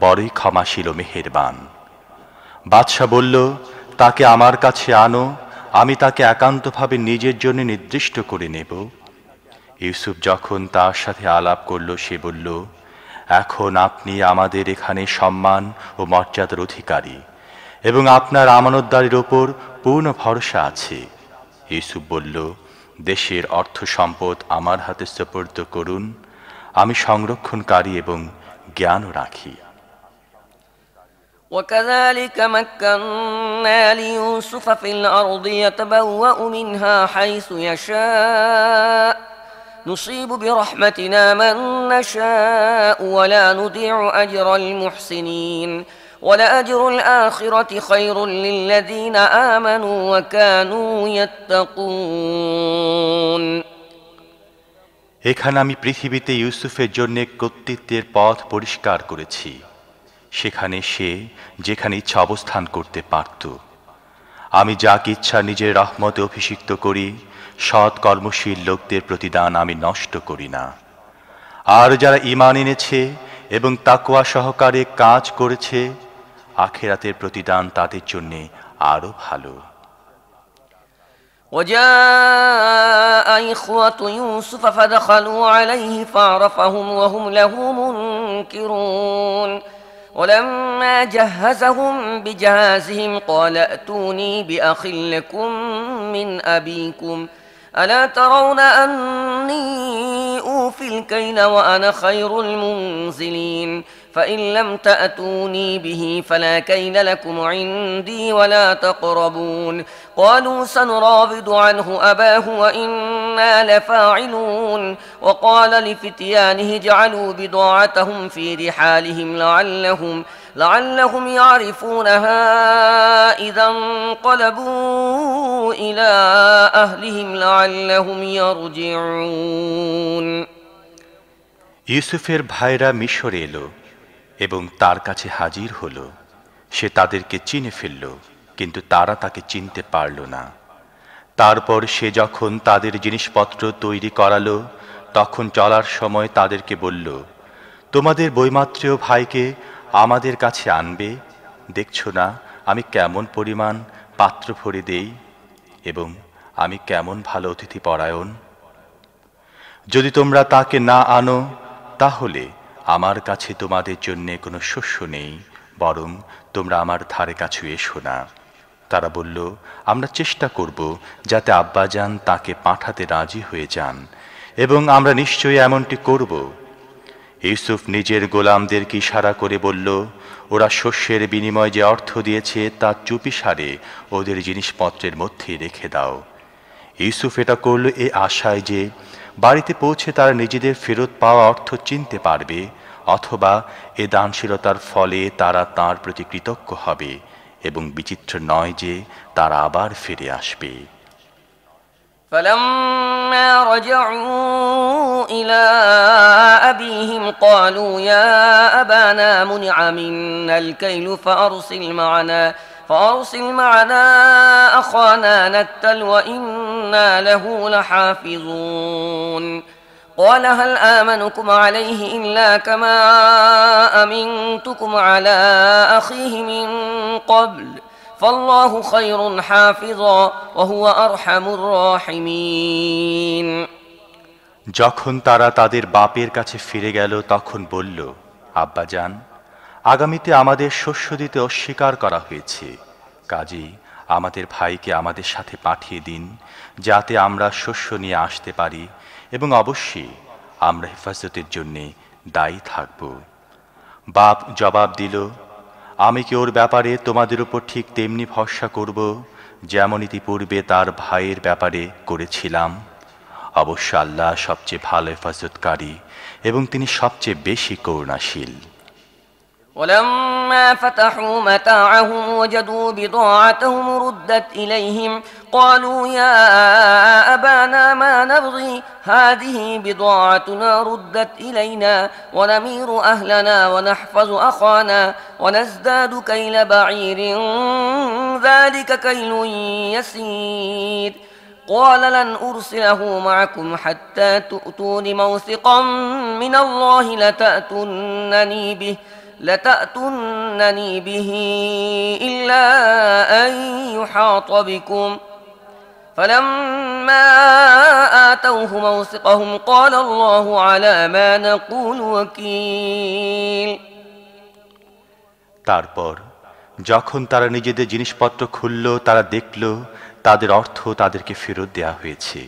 বড়ই ক্ষমাশীল ও মেহেরবান। বাদশা বলল, তাকে আমার কাছে আনো, আমি তাকে একান্তভাবে নিজের জন্য নির্দিষ্ট করে নেব। ইউসুফ যখন তার সাথে আলাপ করল সে বলল, এখন আপনি আমাদের এখানে সম্মান ও মর্যাদার অধিকারী এবং আপনার আমানতদারির ওপর পূর্ণ ভরসা আছে। ইউসুফ বলল, দেশের অর্থ সম্পদ আমার হাতে সুপর্দ করুন, আমি সংরক্ষণকারী এবং জ্ঞানও রাখি। وكذلك مكنا ليوسف في الأرض يتبوأ منها حيث يشاء نصيب برحمتنا من نشاء ولا نضيع أجر المحسنين ولأجر الآخرة خير للذين آمنوا وكانوا يتقون এখানে আমি পৃথিবীতে ইউসুফের জন্য কর্তৃত্বের পথ পরিষ্কার করেছি। সেখানে সে যেখানে ইচ্ছা অবস্থান করতে পারত। আমি যাকে ইচ্ছা নিজের রহমতে অভিষিক্ত করি, সৎ কর্মশীল লোকদের প্রতিদান আমি নষ্ট করি না। আর যারা ঈমান এনেছে এবং তাকওয়া সহকারে কাজ করেছে, আখিরাতের প্রতিদান তাদের জন্য আরো ভালো। وجاء إخوة يوسف فدخلوا عليه فعرفهم وهم له منكرون ولما جهزهم بجهازهم قال ائتوني بأخ لكم من أبيكم ألا ترون أني أوفي الكيل وأنا خير المنزلين فإن لم تأتوني به فلا كيل لكم عندي ولا تقربون قالوا سنراود عنه أباه وإنا لفاعلون وقال لفتيانه اجعلوا بضاعتهم في رحالهم لعلهم يعرفونها إذا انقلبوا إلى أهلهم لعلهم يرجعون ইউসুফের ভাইরা মিশরে এলো এবং তার কাছে হাজির হলো। সে তাদেরকে চিনে ফেলল, কিন্তু তারা তাকে চিনতে পারল না। তারপর সে যখন তাদের জিনিসপত্র তৈরি করালো, তখন চলার সময় তাদেরকে বলল, তোমাদের বৈমাত্রেয় ভাইকে আমাদের কাছে আনবে। দেখছো না আমি কেমন পরিমাণ পাত্র ভরে দেই এবং আমি কেমন ভালো অতিথি পরায়ণ। যদি তোমরা তাকে না আনো তাহলে আমার কাছে তোমাদের জন্য কোনো শস্য নেই, বরং তোমরা আমার ধারে কাছে এসো না। তারা বলল, আমরা চেষ্টা করব যাতে আব্বাজান তাকে পাঠাতে রাজি হয়ে যান, এবং আমরা নিশ্চয়ই এমনটি করব। ইউসুফ নিজের গোলামদেরকে ইশারা করে বলল, ওরা শস্যের বিনিময়ে যে অর্থ দিয়েছে তা চুপিসারে ওদের জিনিসপত্রের মধ্যে রেখে দাও। ইউসুফ এটা করল এই আশায় যে বাড়িতে পৌঁছে তারা নিজেদের ফেরত পাওয়া অর্থ চিনতে পারবে, অথবা এ দানশীলতার ফলে তারা তাঁর প্রতি কৃতজ্ঞ হবে এবং বিচিত্র নয় যে তারা আবার ফিরে আসবে। فلما رجعوا إلى أبيهم قالوا يا أبانا منع منا الكيل فأرسل معنا أخانا نكتل وإنا له لحافظون قال هل آمنكم عليه إلا كما أمنتكم على أخيه من قبل فالله خير حافظا وهو أرحم الراحمين। যখন তারা তাদের বাপের কাছে ফিরে গেল তখন বলল, আব্বাজান, আগামীতে আমাদের শস্য দিতে অস্বীকার করা হয়েছে, কাজেই আমাদের ভাইকে আমাদের সাথে পাঠিয়ে দিন যাতে আমরা শস্য নিয়ে আসতে পারি এবং অবশ্যই আমরা হেফাজতের জন্যে দায়ী থাকব। বাপ জবাব দিল, আমি কি ওর ব্যাপারে তোমাদের উপর ঠিক তেমনি ভরসা করব যেমন ইতিপূর্বে তার ভাইয়ের ব্যাপারে করেছিলাম? অবশ্য আল্লাহ সবচেয়ে ভালো হেফাজতকারী এবং তিনি সবচেয়ে বেশি করুণাশীল। ولما فتحوا متاعهم وجدوا بضاعتهم ردت إليهم قالوا يا أبانا ما نبغي هذه بضاعتنا ردت إلينا ونمير أهلنا ونحفظ أخانا ونزداد كيل بعير ذلك كيل يسير قال لن أرسله معكم حتى تؤتون موثقا من الله لتأتونني به إلا أن يحاط بكم فلما آتوه موثقهم قال الله على ما نقول وكيل। তারপর যখন তারা নিজেদের জিনিসপত্র খুলল তারা দেখল তাদের অর্থ তাদেরকে ফেরত দেয়া হয়েছে।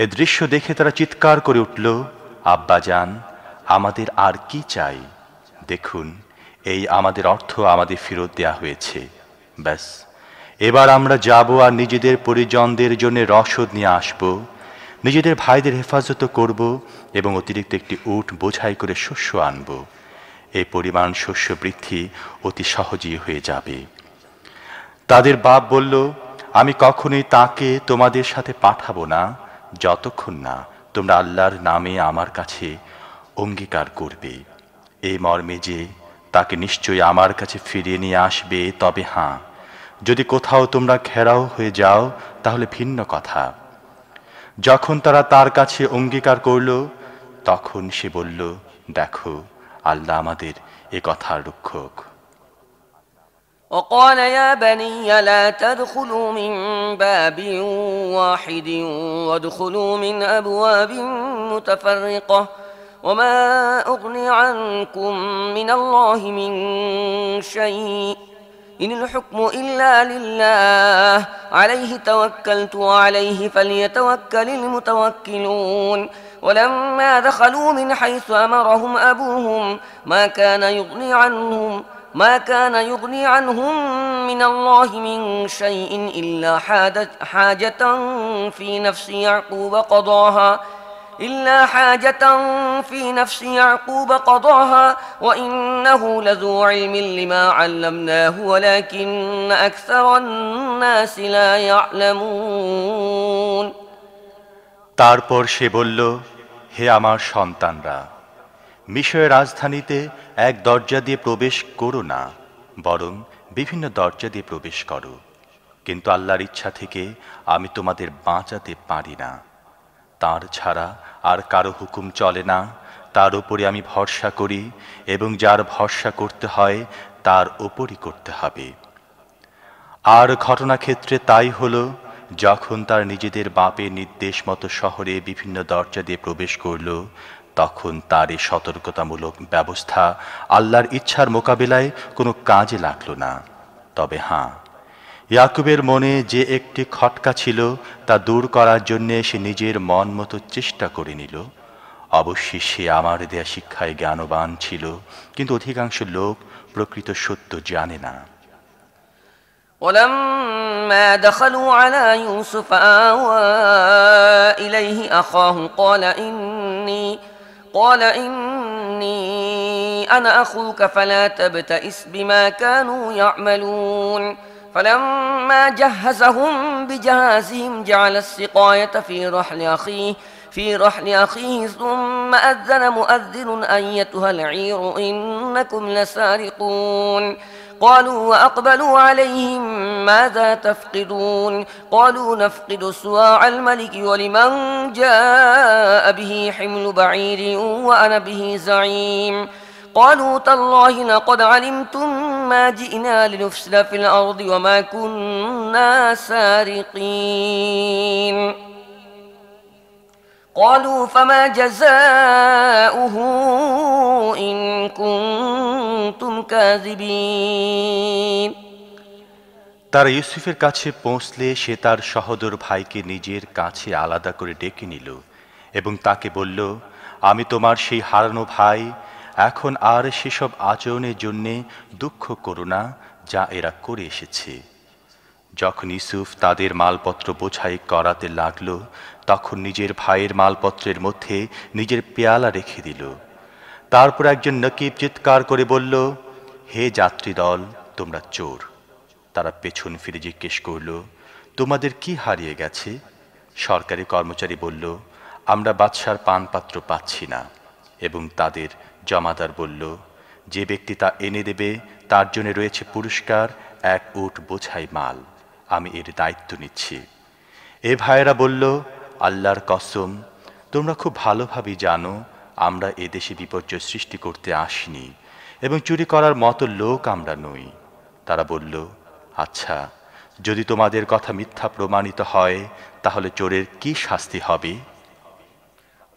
এ দৃশ্য দেখে তারা চিৎকার করে উঠল, আব্বাজান, আমাদের আর কি চাই? দেখুন, এই আমাদের অর্থ আমাদের ফেরত দেয়া হয়েছে। ব্যাস, এবার আমরা যাব আর নিজেদের পরিজনদের জন্য রসদ নিয়ে আসব, নিজেদের ভাইদের হেফাজত করব এবং অতিরিক্ত একটি উট বোঝাই করে শস্য আনব। এই পরিমাণ শস্য বৃদ্ধি অতি সহজেই হয়ে যাবে। তাদের বাপ বলল, আমি কখনোই তাকে তোমাদের সাথে পাঠাবো না যতক্ষণ না তোমরা আল্লাহর নামে আমার কাছে অঙ্গীকার করবে, এই মর্মে যে তাকে নিশ্চয়ই আমার কাছে ফিরিয়ে নিয়ে আসবে। তবে হ্যাঁ, যদি কোথাও তোমরা ঘেরাও হয়ে যাও তাহলে ভিন্ন কথা। যখন তারা তার কাছে অঙ্গীকার করল তখন সে বলল, দেখো, আল্লাহ আমাদের এ কথার রক্ষক। وقال يا بني لا تدخلوا من باب واحد وادخلوا من أبواب متفرقة وما أغني عنكم من الله من شيء إن الحكم إلا لله عليه توكلت وعليه فليتوكل المتوكلون ولما دخلوا من حيث أمرهم أبوهم ما كان يغني عنهم من الله من شيء إلا حاجة في نفس يعقوب قضاها وإنه لذو علم لما علمناه ولكن أكثر الناس لا يعلمون। তারপর সে বলল, হে আমার সন্তানরা, মিশরের রাজধানীতে এক দরজা দিয়ে প্রবেশ করো না, বরং বিভিন্ন দরজা দিয়ে প্রবেশ করো, কিন্তু আল্লাহর ইচ্ছা থেকে আমি তোমাদের বাঁচাতে পারি না। তার ছাড়া আর কারো হুকুম চলে না, তার উপরে আমি ভরসা করি এবং যার ভরসা করতে হয় তার উপরই করতে হবে। আর ঘটনাক্ষেত্রে তাই হলো, যখন তার নিজেদের বাপের নির্দেশ মতো শহরে বিভিন্ন দরজা দিয়ে প্রবেশ করল তখন তার এই সতর্কতামূলক ব্যবস্থা আল্লাহর ইচ্ছার মোকাবিলায় কোনো কাজে লাগলো না। তবে হ্যাঁ, ইয়াকুবের মনে যে একটি খটকা ছিল তা দূর করার জন্যে সে নিজের মন মতো চেষ্টা করে নিল। অবশ্যই সে আমার দেয়া শিক্ষায় জ্ঞানবান ছিল, কিন্তু অধিকাংশ লোক প্রকৃত সত্য জানে না। ولما دخلوا على يوسف آوى إليه أخاه قال إني أنا أخوك فلا تبتئس بما كانوا يعملون فلما جهزهم بجهازهم جعل السقاية في رحل أخيه ثم أذن مؤذن أيتها العير إنكم لسارقون قالوا وأقبلوا عليهم ماذا تفقدون قالوا نفقد سواع الملك ولمن جاء به حمل بعير وأنا به زعيم قالوا تالله لقد علمتم ما جئنا لنفسد في الأرض وما كنا سارقين قالوا فما جزاؤه إن كنتم كاذبين তারা ইউসুফের কাছে পৌঁছলে সে তার সহোদর ভাইকে নিজের কাছে আলাদা করে ডেকে নিল এবং তাকে বলল, আমি তোমার সেই হারানো ভাই। এখন আর সেসব আচরণের জন্যে দুঃখ করো না যা এরা করে এসেছে। যখন ইউসুফ তাদের মালপত্র বোঝাই করাতে লাগলো তখন নিজের ভাইয়ের মালপত্রের মধ্যে নিজের পেয়ালা রেখে দিল। তারপর একজন নকিব চিৎকার করে বলল, হে যাত্রী দল, তোমরা চোর। তারা পেছন ফিরে জিজ্ঞেস করল, তোমাদের কি হারিয়ে গেছে? সরকারি কর্মচারী বলল, আমরা বাদশার পানপাত্র পাচ্ছি না। এবং তাদের জমাদার বলল, যে ব্যক্তি তা এনে দেবে তার জন্য রয়েছে পুরস্কার, 1 উট বোঝাই মাল। আমি এর দায়িত্ব নিচ্ছি। এ ভাইয়েরা বলল, আল্লাহর কসম, তোমরা খুব ভালোভাবেই জানো আমরা এদেশে বিপর্যয় সৃষ্টি করতে আসিনি এবং চুরি করার মতো লোক আমরা নই। তারা বলল, আচ্ছা, যদি তোমাদের কথা মিথ্যা প্রমাণিত হয় তাহলে চোরের কি শাস্তি হবে?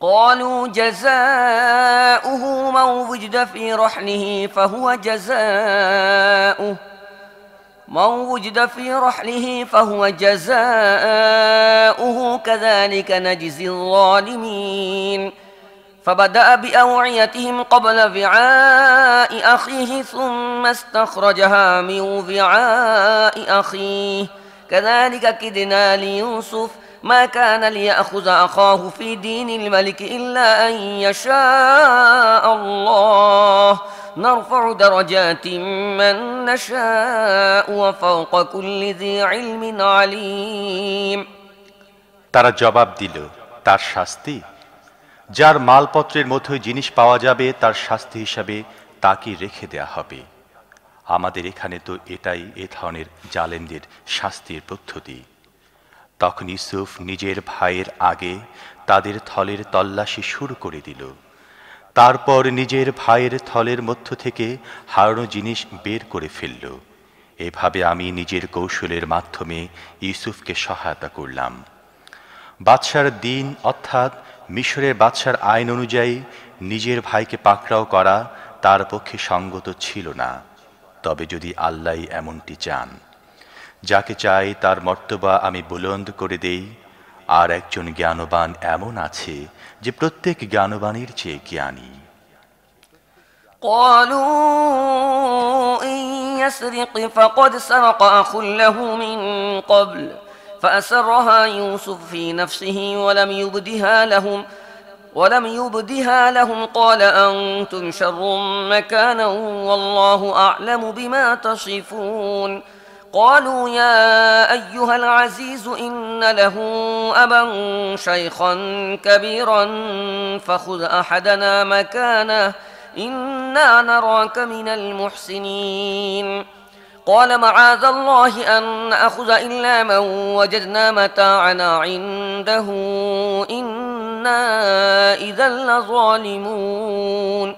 قالوا جزاؤه من وجد في رحله فهو جزاؤه كذلك نجزي الظالمين فبدأ بأوعيتهم قبل وعاء أخيه ثم استخرجها من وعاء أخيه كذلك كدنا ليوسف ما كان ليأخذ أخاه في دين الملك إلا أن يشاء الله نرفع درجات من نشاء وفوق كل ذي علم عليم তারা জবাব দিল, তার শাস্তি? যার মালপত্রের মধ্যে জিনিস পাওয়া যাবে তার শাস্তি হিসাবে তাকে রেখে দেয়া হবে। আমাদের এখানে তো এটাই এ ধরনের জালেমদের শাস্তির পদ্ধতি। তখন ইউসুফ নিজের ভাইয়ের আগে তাদের থলের তল্লাশি শুরু করে দিল। তারপর নিজের ভাইয়ের থলের মধ্য থেকে হারানো জিনিস বের করে ফেলল। এভাবে আমি নিজের কৌশলের মাধ্যমে ইউসুফকে সহায়তা করলাম। বাদশার দিন অর্থাৎ মিশরের বাদশার আইন অনুযায়ী নিজের ভাইকে পাকড়াও করা তার পক্ষে সঙ্গত ছিল না। তবে যদি আল্লাহ এমনটি চান, যাকে চাই তার মর্তবা আমি বুলন্দ করে দেই। আর একজন জ্ঞানবান এমন আছে যে প্রত্যেক জ্ঞানবানের চেয়ে জ্ঞানী। قالوا إن يسرق فقد سرق أخ له من قبل فأسرها يوسف في نفسه ولم يبدها لهم قال أنتم شر مكانا والله أعلم بما تصفون قالوا يا أيها العزيز إن له أبا شيخا كبيرا فخذ أحدنا مكانه إنا نراك من المحسنين قال معاذ الله أن نأخذ إلا من وجدنا متاعنا عنده إنا إذا لظالمون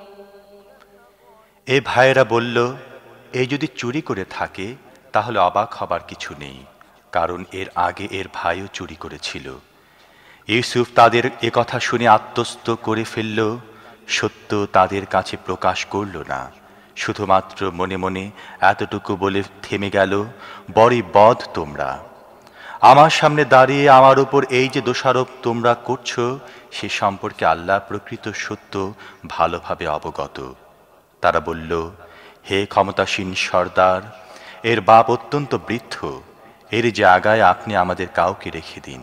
এ ভাইয়েরা বলল, এই যদি চুরি করে থাকে তাহলে অবাক হবার কিছু নেই, কারণ এর আগে এর ভাইও চুরি করেছিল। ইউসুফ তাদের এ কথা শুনে আত্মস্থ করে ফেলল। সত্য তাদের কাছে প্রকাশ করল না, শুধুমাত্র মনে মনে এতটুকু বলে থেমে গেল, বড়ই বদ তোমরা। আমার সামনে দাঁড়িয়ে আমার উপর এই যে দোষারোপ তোমরা করছো সে সম্পর্কে আল্লাহ প্রকৃত সত্য ভালোভাবে অবগত। তারা বলল, হে ক্ষমতাসীন সর্দার, এর বাপ অত্যন্ত বৃদ্ধ, এর জায়গায় আপনি আমাদের কাউকে রেখে দিন।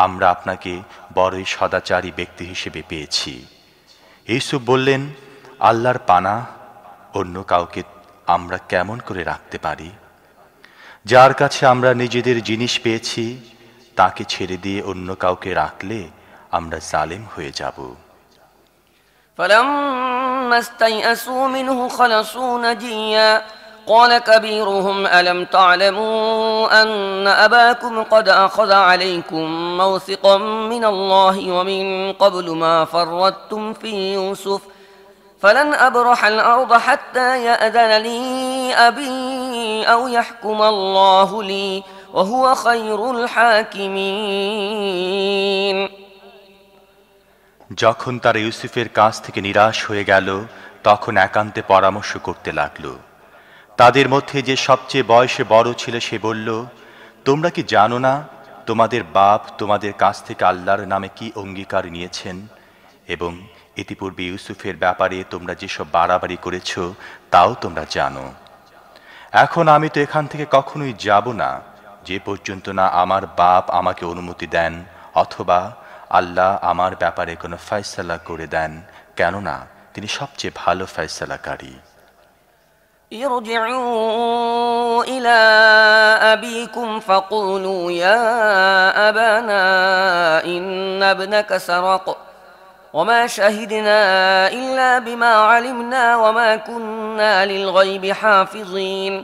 আমরা আপনাকে বড়ই সদাচারী ব্যক্তি হিসেবে পেয়েছি। ইউসুফ বললেন, আল্লাহর পানাহ অন্য কাউকে আমরা কেমন করে রাখতে পারি? যার কাছে আমরা নিজেদের জিনিস পেয়েছি তাকে ছেড়ে দিয়ে অন্য কাউকে রাখলে আমরা জালেম হয়ে যাব। فلما استيئسوا منه خلصوا نجيا قال كبيرهم ألم تعلموا أن أباكم قد أخذ عليكم موثقا من الله ومن قبل ما فرطتم في يوسف فلن أبرح الأرض حتى يأذن لي أبي أو يحكم الله لي وهو خير الحاكمين। যখন তারা ইউসুফের কাছ থেকে নিরাশ হয়ে গেল তখন একান্তে পরামর্শ করতে লাগলো। তাদের মধ্যে যে সবচেয়ে বয়সে বড় ছিল সে বলল, তোমরা কি জানো না তোমাদের বাপ তোমাদের কাছ থেকে আল্লাহর নামে কি অঙ্গীকার নিয়েছেন, এবং ইতিপূর্বে ইউসুফের ব্যাপারে তোমরা যেসব বাড়াবাড়ি করেছ তাও তোমরা জানো। এখন আমি তো এখান থেকে কখনোই যাব না যে পর্যন্ত না আমার বাপ আমাকে অনুমতি দেন অথবা আল্লাহ আমার ব্যাপারে কোনো ফয়সালা করে দেন, কেননা তিনি সবচেয়ে ভালো ফয়সালাকারী। ارجعوا إلى أبيكم فقولوا يا أبانا إن ابنك سرق وما شهدنا إلا بما علمنا وما كنا للغيب حافظين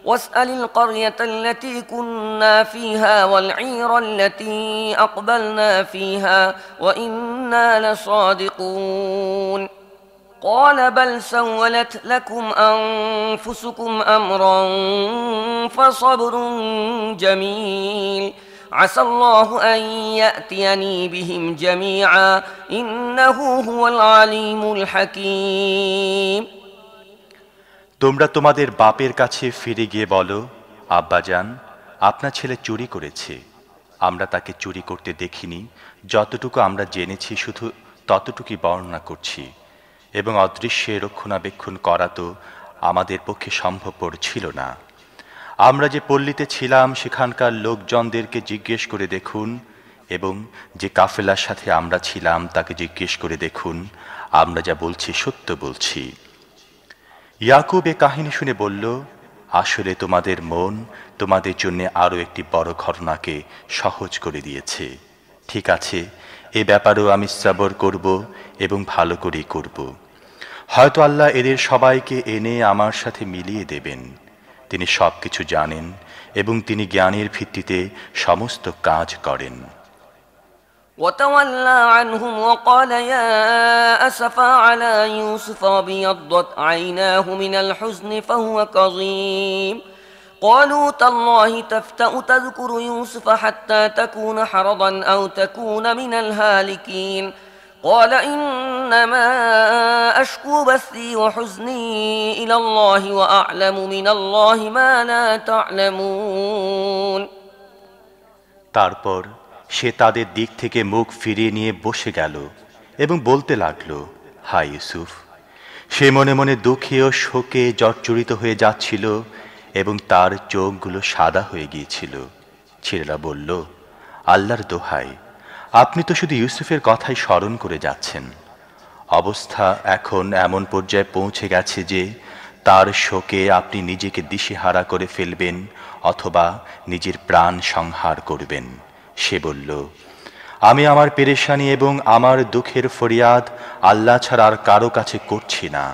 واسأل القرية التي كنا فيها والعير التي أقبلنا فيها وإنا لصادقون قال بل سولت لكم أنفسكم أمرا فصبر جميل عسى الله أن يأتيني بهم جميعا إنه هو العليم الحكيم। তোমরা তোমাদের বাপের কাছে ফিরে গিয়ে বলো, আব্বাজান, আপনার ছেলে চুরি করেছে। আমরা তাকে চুরি করতে দেখিনি, যতটুকু আমরা জেনেছি শুধু ততটুকুই বর্ণনা করছি, এবং অদৃশ্যে রক্ষণাবেক্ষণ করা তো আমাদের পক্ষে সম্ভবপর ছিল না। আমরা যে পল্লীতে ছিলাম সেখানকার লোকজনদেরকে জিজ্ঞেস করে দেখুন, এবং যে কাফেলার সাথে আমরা ছিলাম তাকে জিজ্ঞেস করে দেখুন, আমরা যা বলছি সত্য বলছি। ইয়াকুব এ কাহিনী শুনে বলল, আসলে তোমাদের মন তোমাদের জন্য আরও একটি বড় ঘটনাকে সহজ করে দিয়েছে। ঠিক আছে, এ ব্যাপারেও আমি সবর করব এবং ভালো করেই করব। হয়তো আল্লাহ এদের সবাইকে এনে আমার সাথে মিলিয়ে দেবেন। তিনি সব কিছু জানেন এবং তিনি জ্ঞানের ভিত্তিতে সমস্ত কাজ করেন। وتولى عنهم وقال يا أسفا على يوسف وابيضت عيناه من الحزن فهو كظيم قالوا تالله تفتأ تذكر يوسف حتى تكون حرضا أو تكون من الهالكين قال إنما أشكو بثي وحزني إلى الله وأعلم من الله ما لا تعلمون। তারপর সে তাদের দিক থেকে মুখ ফিরিয়ে নিয়ে বসে গেল এবং বলতে লাগলো, হায় ইউসুফ। সে মনে মনে দুঃখে ও শোকে জর্জরিত হয়ে যাচ্ছিল এবং তার চোখগুলো সাদা হয়ে গিয়েছিল। ছেলেরা বলল, আল্লাহর দোহাই, আপনি তো শুধু ইউসুফের কথাই স্মরণ করে যাচ্ছেন। অবস্থা এখন এমন পর্যায়ে পৌঁছে গেছে যে তার শোকে আপনি নিজেকে দিশেহারা করে ফেলবেন অথবা নিজের প্রাণ সংহার করবেন। সে বলল, আমি আমার পেরেশানি এবং আমার দুঃখের ফরিয়াদ আল্লাহ ছাড়া আর কারো কাছে করছি না,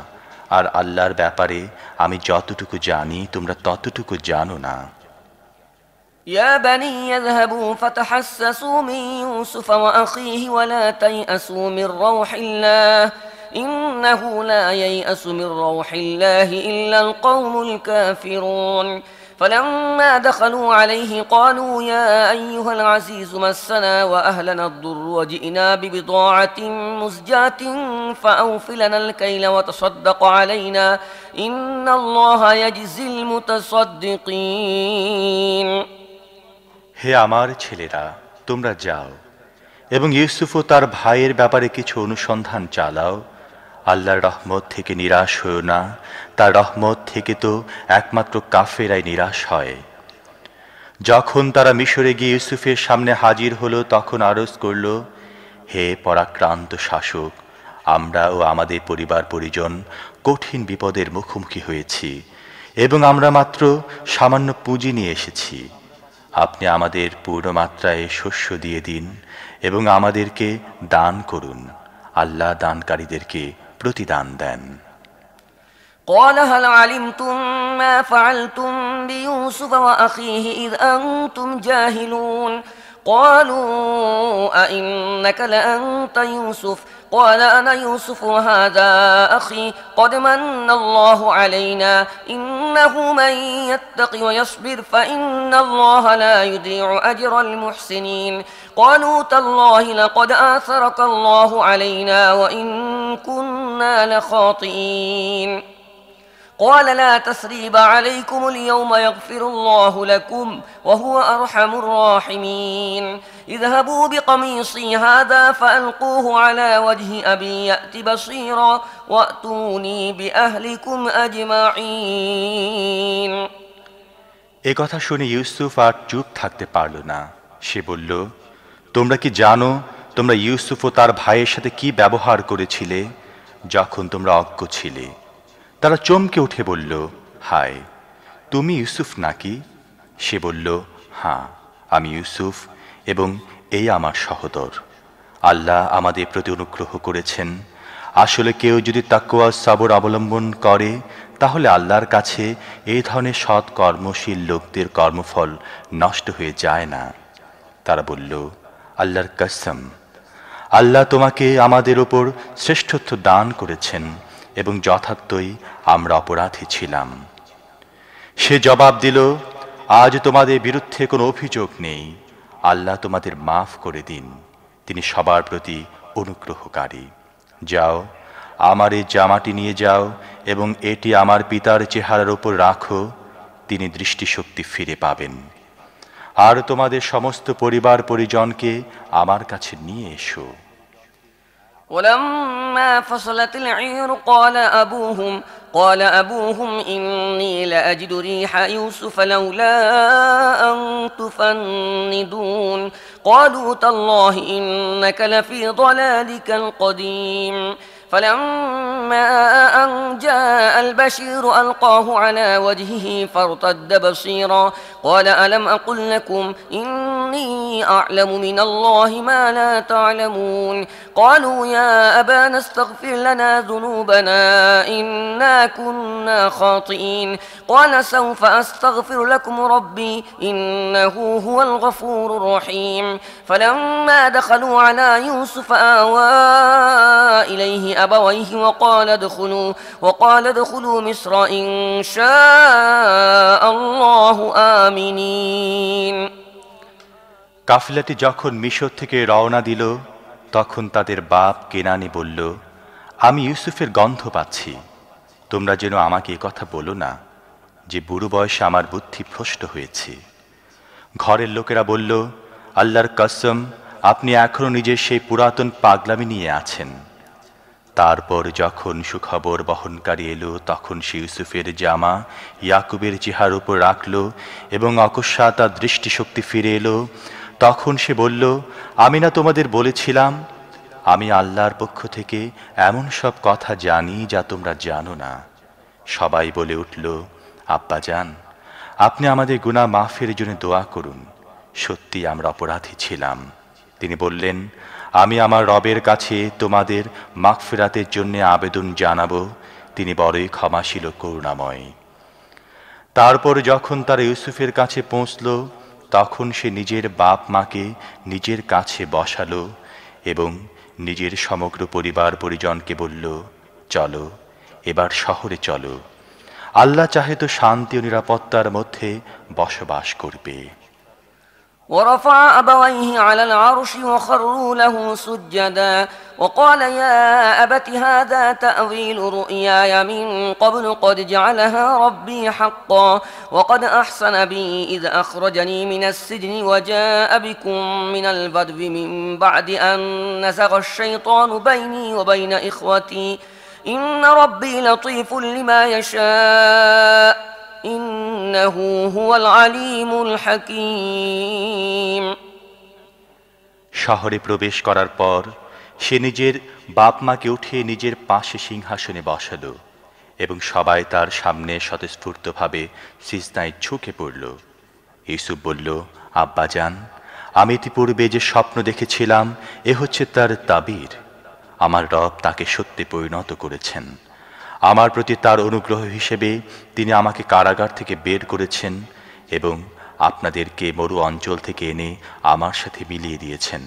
আর আল্লাহর ব্যাপারে আমি যতটুকু জানি তোমরা ততটুকু জানো না। يا بني يذهبوا فتحسسوا من يوسف وأخيه ولا تيأسوا من روح الله إنه لا ييأس من روح الله إلا القوم الكافرون فلما دخلوا عليه قالوا يا أيها العزيز مسنا وأهلنا الضر وجئنا ببضاعة مزجاة فأوف لنا الكيل وتصدق علينا إن الله يجزي المتصدقين। হে আমার ছেলেরা, তোমরা যাও এবং ইউসুফ ও তার ভাইয়ের ব্যাপারে কিছু অনুসন্ধান চালাও। আল্লাহর রহমত থেকে নিরাশ হও না, তার রহমত থেকে তো একমাত্র কাফেরাই নিরাশ হয়। যখন তারা মিশরে গিয়ে ইউসুফের সামনে হাজির হলো তখন আরজ করল, হে পরাক্রান্ত শাসক, আমরা ও আমাদের পরিবার পরিজন কঠিন বিপদের মুখোমুখি হয়েছি এবং আমরা মাত্র সামান্য পুঁজি নিয়ে এসেছি। আপনি আমাদের পূর্ণ মাত্রায় শস্য দিয়ে দিন এবং আমাদেরকে দান করুন। আল্লাহ দানকারীদেরকে প্রতিদান দেন। قال هل علمتم ما فعلتم بيوسف وأخيه إذ أنتم جاهلون قالوا أئنك لأنت يوسف قال أنا يوسف وهذا أخي قد من الله علينا إنه من يتق ويصبر فإن الله لا يضيع أجر المحسنين قالوا تالله لقد آثرك الله علينا وإن كنا لخاطئين قال لا تثريب عليكم اليوم يغفر الله لكم وهو أرحم الراحمين اذهبوا بقميصي هذا فألقوه على وجه أبي يأت بصيرا وأتوني بأهلكم أجمعين এ কথা শুনে ইউসুফ আর চুপ থাকতে পারল না। সে বলল, তোমরা কি জানো তোমরা ইউসুফ ও তার ভাইয়ের সাথে কি ব্যবহার করেছিলে যখন তোমরা অজ্ঞ ছিলে? তারা চমকে উঠে বলল, হায়, তুমি ইউসুফ নাকি? সে বলল, হ্যাঁ, আমি ইউসুফ এবং এই আমার সহোদর। আল্লাহ আমাদের প্রতি অনুগ্রহ করেছেন। আসলে কেউ যদি তাকওয়া সবর অবলম্বন করে তাহলে আল্লাহর কাছে এই ধরনের সৎ কর্মশীল লোকদের কর্মফল নষ্ট হয়ে যায় না। তারা বলল, আল্লাহর কসম, আল্লাহ তোমাকে আমাদের ওপর শ্রেষ্ঠত্ব দান করেছেন এবং যথার্থই আমরা অপরাধী ছিলাম। সে জবাব দিল, আজ তোমাদের বিরুদ্ধে কোনো অভিযোগ নেই। আল্লাহ তোমাদের মাফ করে দিন, তিনি সবার প্রতি অনুগ্রহকারী। যাও, আমার এই জামাটি নিয়ে যাও এবং এটি আমার পিতার চেহারার উপর রাখো, তিনি দৃষ্টিশক্তি ফিরে পাবেন। আর তোমাদের সমস্ত পরিবার পরিজনকে আমার কাছে নিয়ে এসো। ولما فصلت العير قال أبوهم إني لأجد ريح يوسف لولا أن تفندون قالوا تالله إنك لفي ضلالك القديم فلما أن جاء البشير ألقاه على وجهه فارتد بصيرا قال ألم أقل لكم إني أعلم من الله ما لا تعلمون قالوا يا أبانا استغفر لنا ذنوبنا إنا كنا خاطئين قال سوف أستغفر لكم ربي إنه هو الغفور الرحيم فلما دخلوا على يوسف آوى إليه أبويه وقال ادخلوا مصر إن شاء الله آمنين কাফিলাটি যখন মিশর থেকে রওনা দিল তখন তাদের বাপ কেনানি বলল, আমি ইউসুফের গন্ধ পাচ্ছি। তোমরা যেন আমাকে এ কথা বলো না যে বুড়ো বয়সে আমার বুদ্ধি ভ্রষ্ট হয়েছে। ঘরের লোকেরা বলল, আল্লাহর কসম, আপনি এখনো নিজের সেই পুরাতন পাগলামি নিয়ে আছেন। তারপর যখন সুখবর বহনকারী এলো তখন সে ইউসুফের জামা ইয়াকুবের চেহারার উপর রাখল এবং অকস্মাৎ তার দৃষ্টিশক্তি ফিরে এলো। তখন সে বলল, আমি না তোমাদের বলেছিলাম আমি আল্লাহর পক্ষ থেকে এমন সব কথা জানি যা তোমরা জানো না। সবাই বলে উঠল, আব্বাজান, আপনি আমাদের গুনাহ মাফের জন্য দোয়া করুন, সত্যি আমরা অপরাধী ছিলাম। তিনি বললেন, আমি আমার রবের কাছে তোমাদের মাগফিরাতের জন্য আবেদন জানাবো, তিনি বড়ই ক্ষমাশীল ও করুণাময়। তারপর যখন তারা ইউসুফের কাছে পৌঁছল তখন সে নিজের বাপ মাকে নিজের কাছে বসালো এবং নিজের সমগ্র পরিবার পরিজনকে বলল, চলো এবার শহরে চলো, আল্লাহ চাহে তো শান্তি ও নিরাপত্তার মধ্যে বসবাস করবে। ورفع أبويه على العرش وخروا له سجدا وقال يا أبت هذا تأويل رؤياي من قبل قد جعلها ربي حقا وقد أحسن بي إذ أخرجني من السجن وجاء بكم من البدو من بعد أن نزغ الشيطان بيني وبين إخوتي إن ربي لطيف لما يشاء إنه هو العليم الحكيم শহরে প্রবেশ করার পর সে নিজের বাপ মাকে উঠিয়ে নিজের পাশে সিংহাসনে বসালো এবং সবাই তার সামনে স্বতঃস্ফূর্তভাবে সিজদায় ঝুঁকে পড়ল। ইউসুফ বলল, আব্বাজান, আমি ইতিপূর্বে যে স্বপ্ন দেখেছিলাম এ হচ্ছে তার তাবির। আমার রব তাকে সত্যে পরিণত করেছেন। আমার প্রতি তার অনুগ্রহ হিসেবে তিনি আমাকে কারাগার থেকে বের করেছেন এবং আপনাদেরকে মরু অঞ্চল থেকে এনে আমার সাথে মিলিয়ে দিয়েছেন।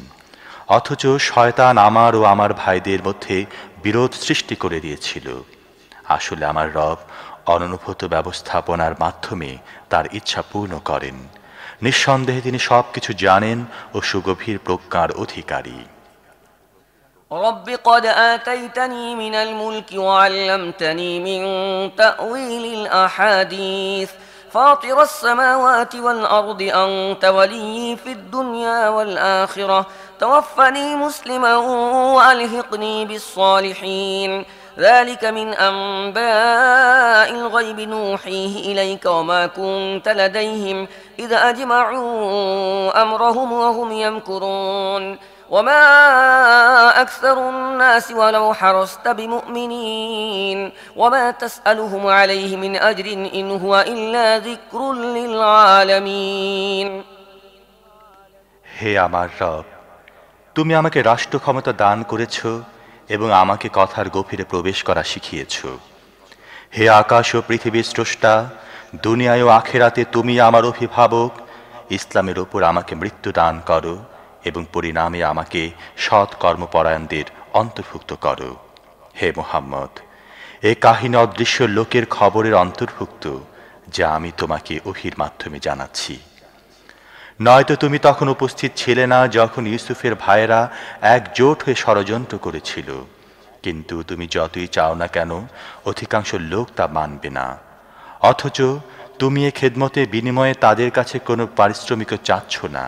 অথচ শয়তান আমার ও আমার ভাইদের মধ্যে বিরোধ সৃষ্টি করে দিয়েছিল। আসলে আমার রব অননুভূত ব্যবস্থাপনার মাধ্যমে তার ইচ্ছা পূর্ণ করেন। নিঃসন্দেহে তিনি সবকিছু জানেন ও সুগভীর প্রজ্ঞার অধিকারী। رب قد آتيتني من الملك وعلمتني من تأويل الأحاديث فاطر السماوات والأرض أنت ولي في الدنيا والآخرة توفني مسلما وألحقني بالصالحين ذلك من أنباء الغيب نوحيه إليك وما كنت لديهم إذ أجمعوا أمرهم وهم يمكرون وما أكثر الناس ولو حرصت بمؤمنين وما تسألهم عليه من أجر إن هو إلا ذكر للعالمين। হে আমার রব, তুমি আমাকে রাষ্ট্র ক্ষমতা দান করেছ এবং আমাকে কথার গভীরে প্রবেশ করা শিখিয়েছ। হে আকাশ ও পৃথিবীর স্রষ্টা, দুনিয়ায় ও আখেরাতে তুমি আমার অভিভাবক। ইসলামের ওপর আমাকে মৃত্যু দান করো এবং পরিণামে আমাকে সৎ কর্মপরায়ণদের অন্তর্ভুক্ত করো। হে মুহাম্মদ, এ কাহিনী অদৃশ্য লোকের খবরের অন্তর্ভুক্ত যা আমি তোমাকে ওহীর মাধ্যমে জানাচ্ছি। নয়তো তুমি তখন উপস্থিত ছিলে না যখন ইউসুফের ভাইয়েরা একজোট হয়ে ষড়যন্ত্র করেছিল। কিন্তু তুমি যতই চাও না কেন অধিকাংশ লোক তা মানবে না। অথচ তুমি এ খেদমতের বিনিময়ে তাদের কাছে কোনো পারিশ্রমিকও চাচ্ছ না।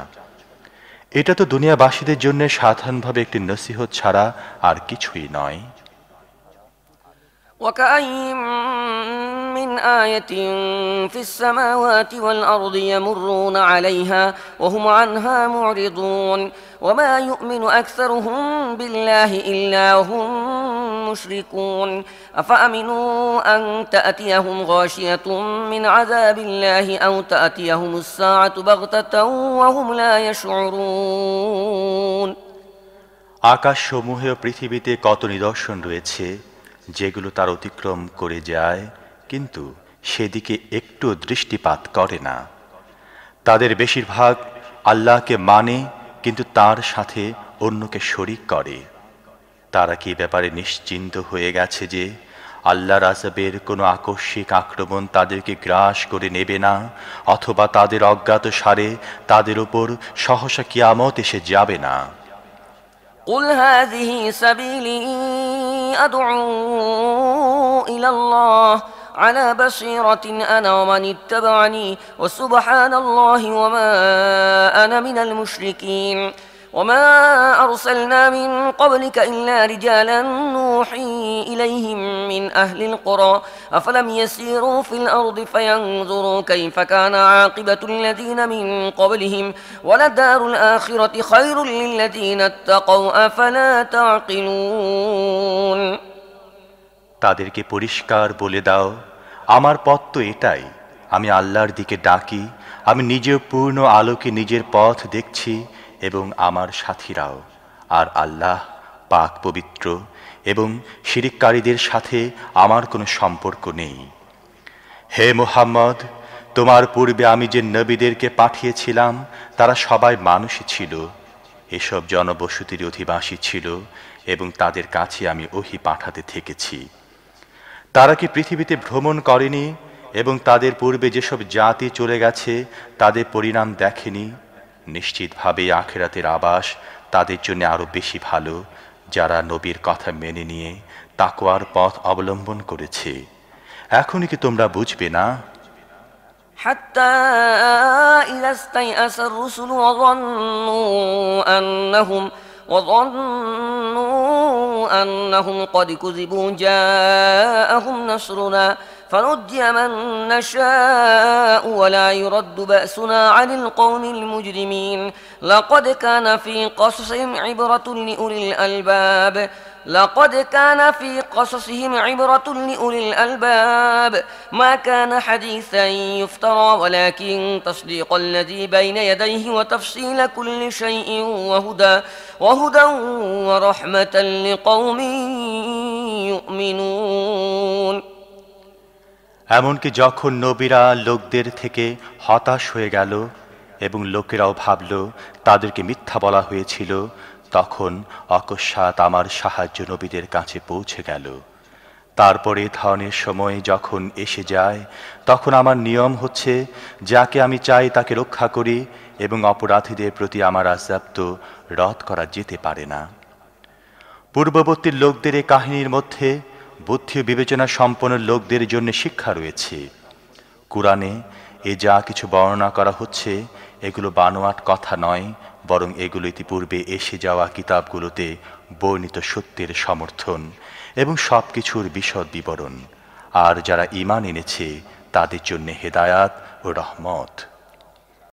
এটা তো দুনিয়াবাসীদের জন্য সাধারণভাবে একটি নসিহত ছাড়া আর কিছুই নয়। وكأين من آية في السماوات والأرض يمرون عليها وهم عنها معرضون وما يؤمن أكثرهم بالله إلا هم مشركون أفأمنوا أن تأتيهم غاشية من عذاب الله أو تأتيهم الساعة بغتة وهم لا يشعرون। আকাশসমূহে ও পৃথিবীতে কত নিদর্শন রয়েছে যেগুলো তার অতিক্রম করে যায়, কিন্তু সেদিকে একটু দৃষ্টিপাত করে না। তাদের বেশিরভাগ আল্লাহকে মানে কিন্তু তার সাথে অন্যকে শরিক করে। তারা কি ব্যাপারে নিশ্চিন্ত হয়ে গেছে যে আল্লাহর আযাবের কোনো আকস্মিক আক্রমণ তাদেরকে গ্রাস করে নেবে না, অথবা তাদের অজ্ঞাত সারে তাদের উপর সহসা কিয়ামত এসে যাবে না? قل هذه سبيلي أدعو إلى الله على بصيرة أنا ومن اتبعني وسبحان الله وما أنا من المشركين وما أرسلنا من قبلك إلا رجالا نوحي إليهم من أهل القرى أفلم يسيروا في الأرض فينظروا كيف كان عاقبة الذين من قبلهم ولدار الآخرة خير للذين اتقوا أفلا تعقلون। তাদেরকে পরিষ্কার বলে দাও, আমার পথ তো এটাই, আমি আল্লাহর দিকে ডাকি, আমি নিজেও পূর্ণ আলোকে নিজের পথ দেখছি এবং আমার সাথীরাও। আর আল্লাহ পাক পবিত্র এবং শিরিককারীদের সাথে আমার কোনো সম্পর্ক নেই। হে মুহাম্মদ, তোমার পূর্বে আমি যে নবীদেরকে পাঠিয়েছিলাম তারা সবাই মানুষই ছিল। এসব জনবসতির অধিবাসী ছিল এবং তাদের কাছে আমি ওহী পাঠাতে থেকেছি। তারা কি পৃথিবীতে ভ্রমণ করেনি এবং তাদের পূর্বে যেসব জাতি চলে গেছে তাদের পরিণাম দেখেনি? নিশ্চিতভাবে আখিরাতের আবাস তাদের জন্য আরো বেশি ভালো, যারা নবীর কথা মেনে নিয়ে তাকওয়ার পথ অবলম্বন করেছে। এখনই কি তোমরা বুঝবে না? حتى إذا استيأس الرسل وظنوا أنهم قد كذبوا جاءهم نصرنا فنجي من نشاء ولا يرد بأسنا عن القوم المجرمين لقد كان في قصصهم عبرة لأولي الألباب ما كان حديثا يفترى ولكن تصديق الذي بين يديه وتفصيل كل شيء وهدى ورحمة لقوم يؤمنون এমনকি যখন নবীরা লোকদের থেকে হতাশ হয়ে গেল এবং লোকেরাও ভাবল তাদেরকে মিথ্যা বলা হয়েছিল, তখন অকস্মাৎ আমার সাহায্য নবীদের কাছে পৌঁছে গেল। তারপরে ধরনের সময় যখন এসে যায়, তখন আমার নিয়ম হচ্ছে যাকে আমি চাই তাকে রক্ষা করি এবং অপরাধীদের প্রতি আমার আযাব তো রদ করা যেতে পারে না। পূর্ববর্তী লোকদের এই কাহিনীর মধ্যে বুদ্ধি ও বিবেচনা সম্পন্ন লোকদের জন্য শিক্ষা রয়েছে। কুরআনে এ যা কিছু বর্ণনা করা হচ্ছে এগুলো বানোয়াট কথা নয়, বরং এগুলো ইতিপূর্বে এসে যাওয়া কিতাবগুলোতে বর্ণিত সত্যের সমর্থন এবং সবকিছুর বিশদ বিবরণ। আর যারা ঈমান এনেছে তাদের জন্য হেদায়াত ও রহমত।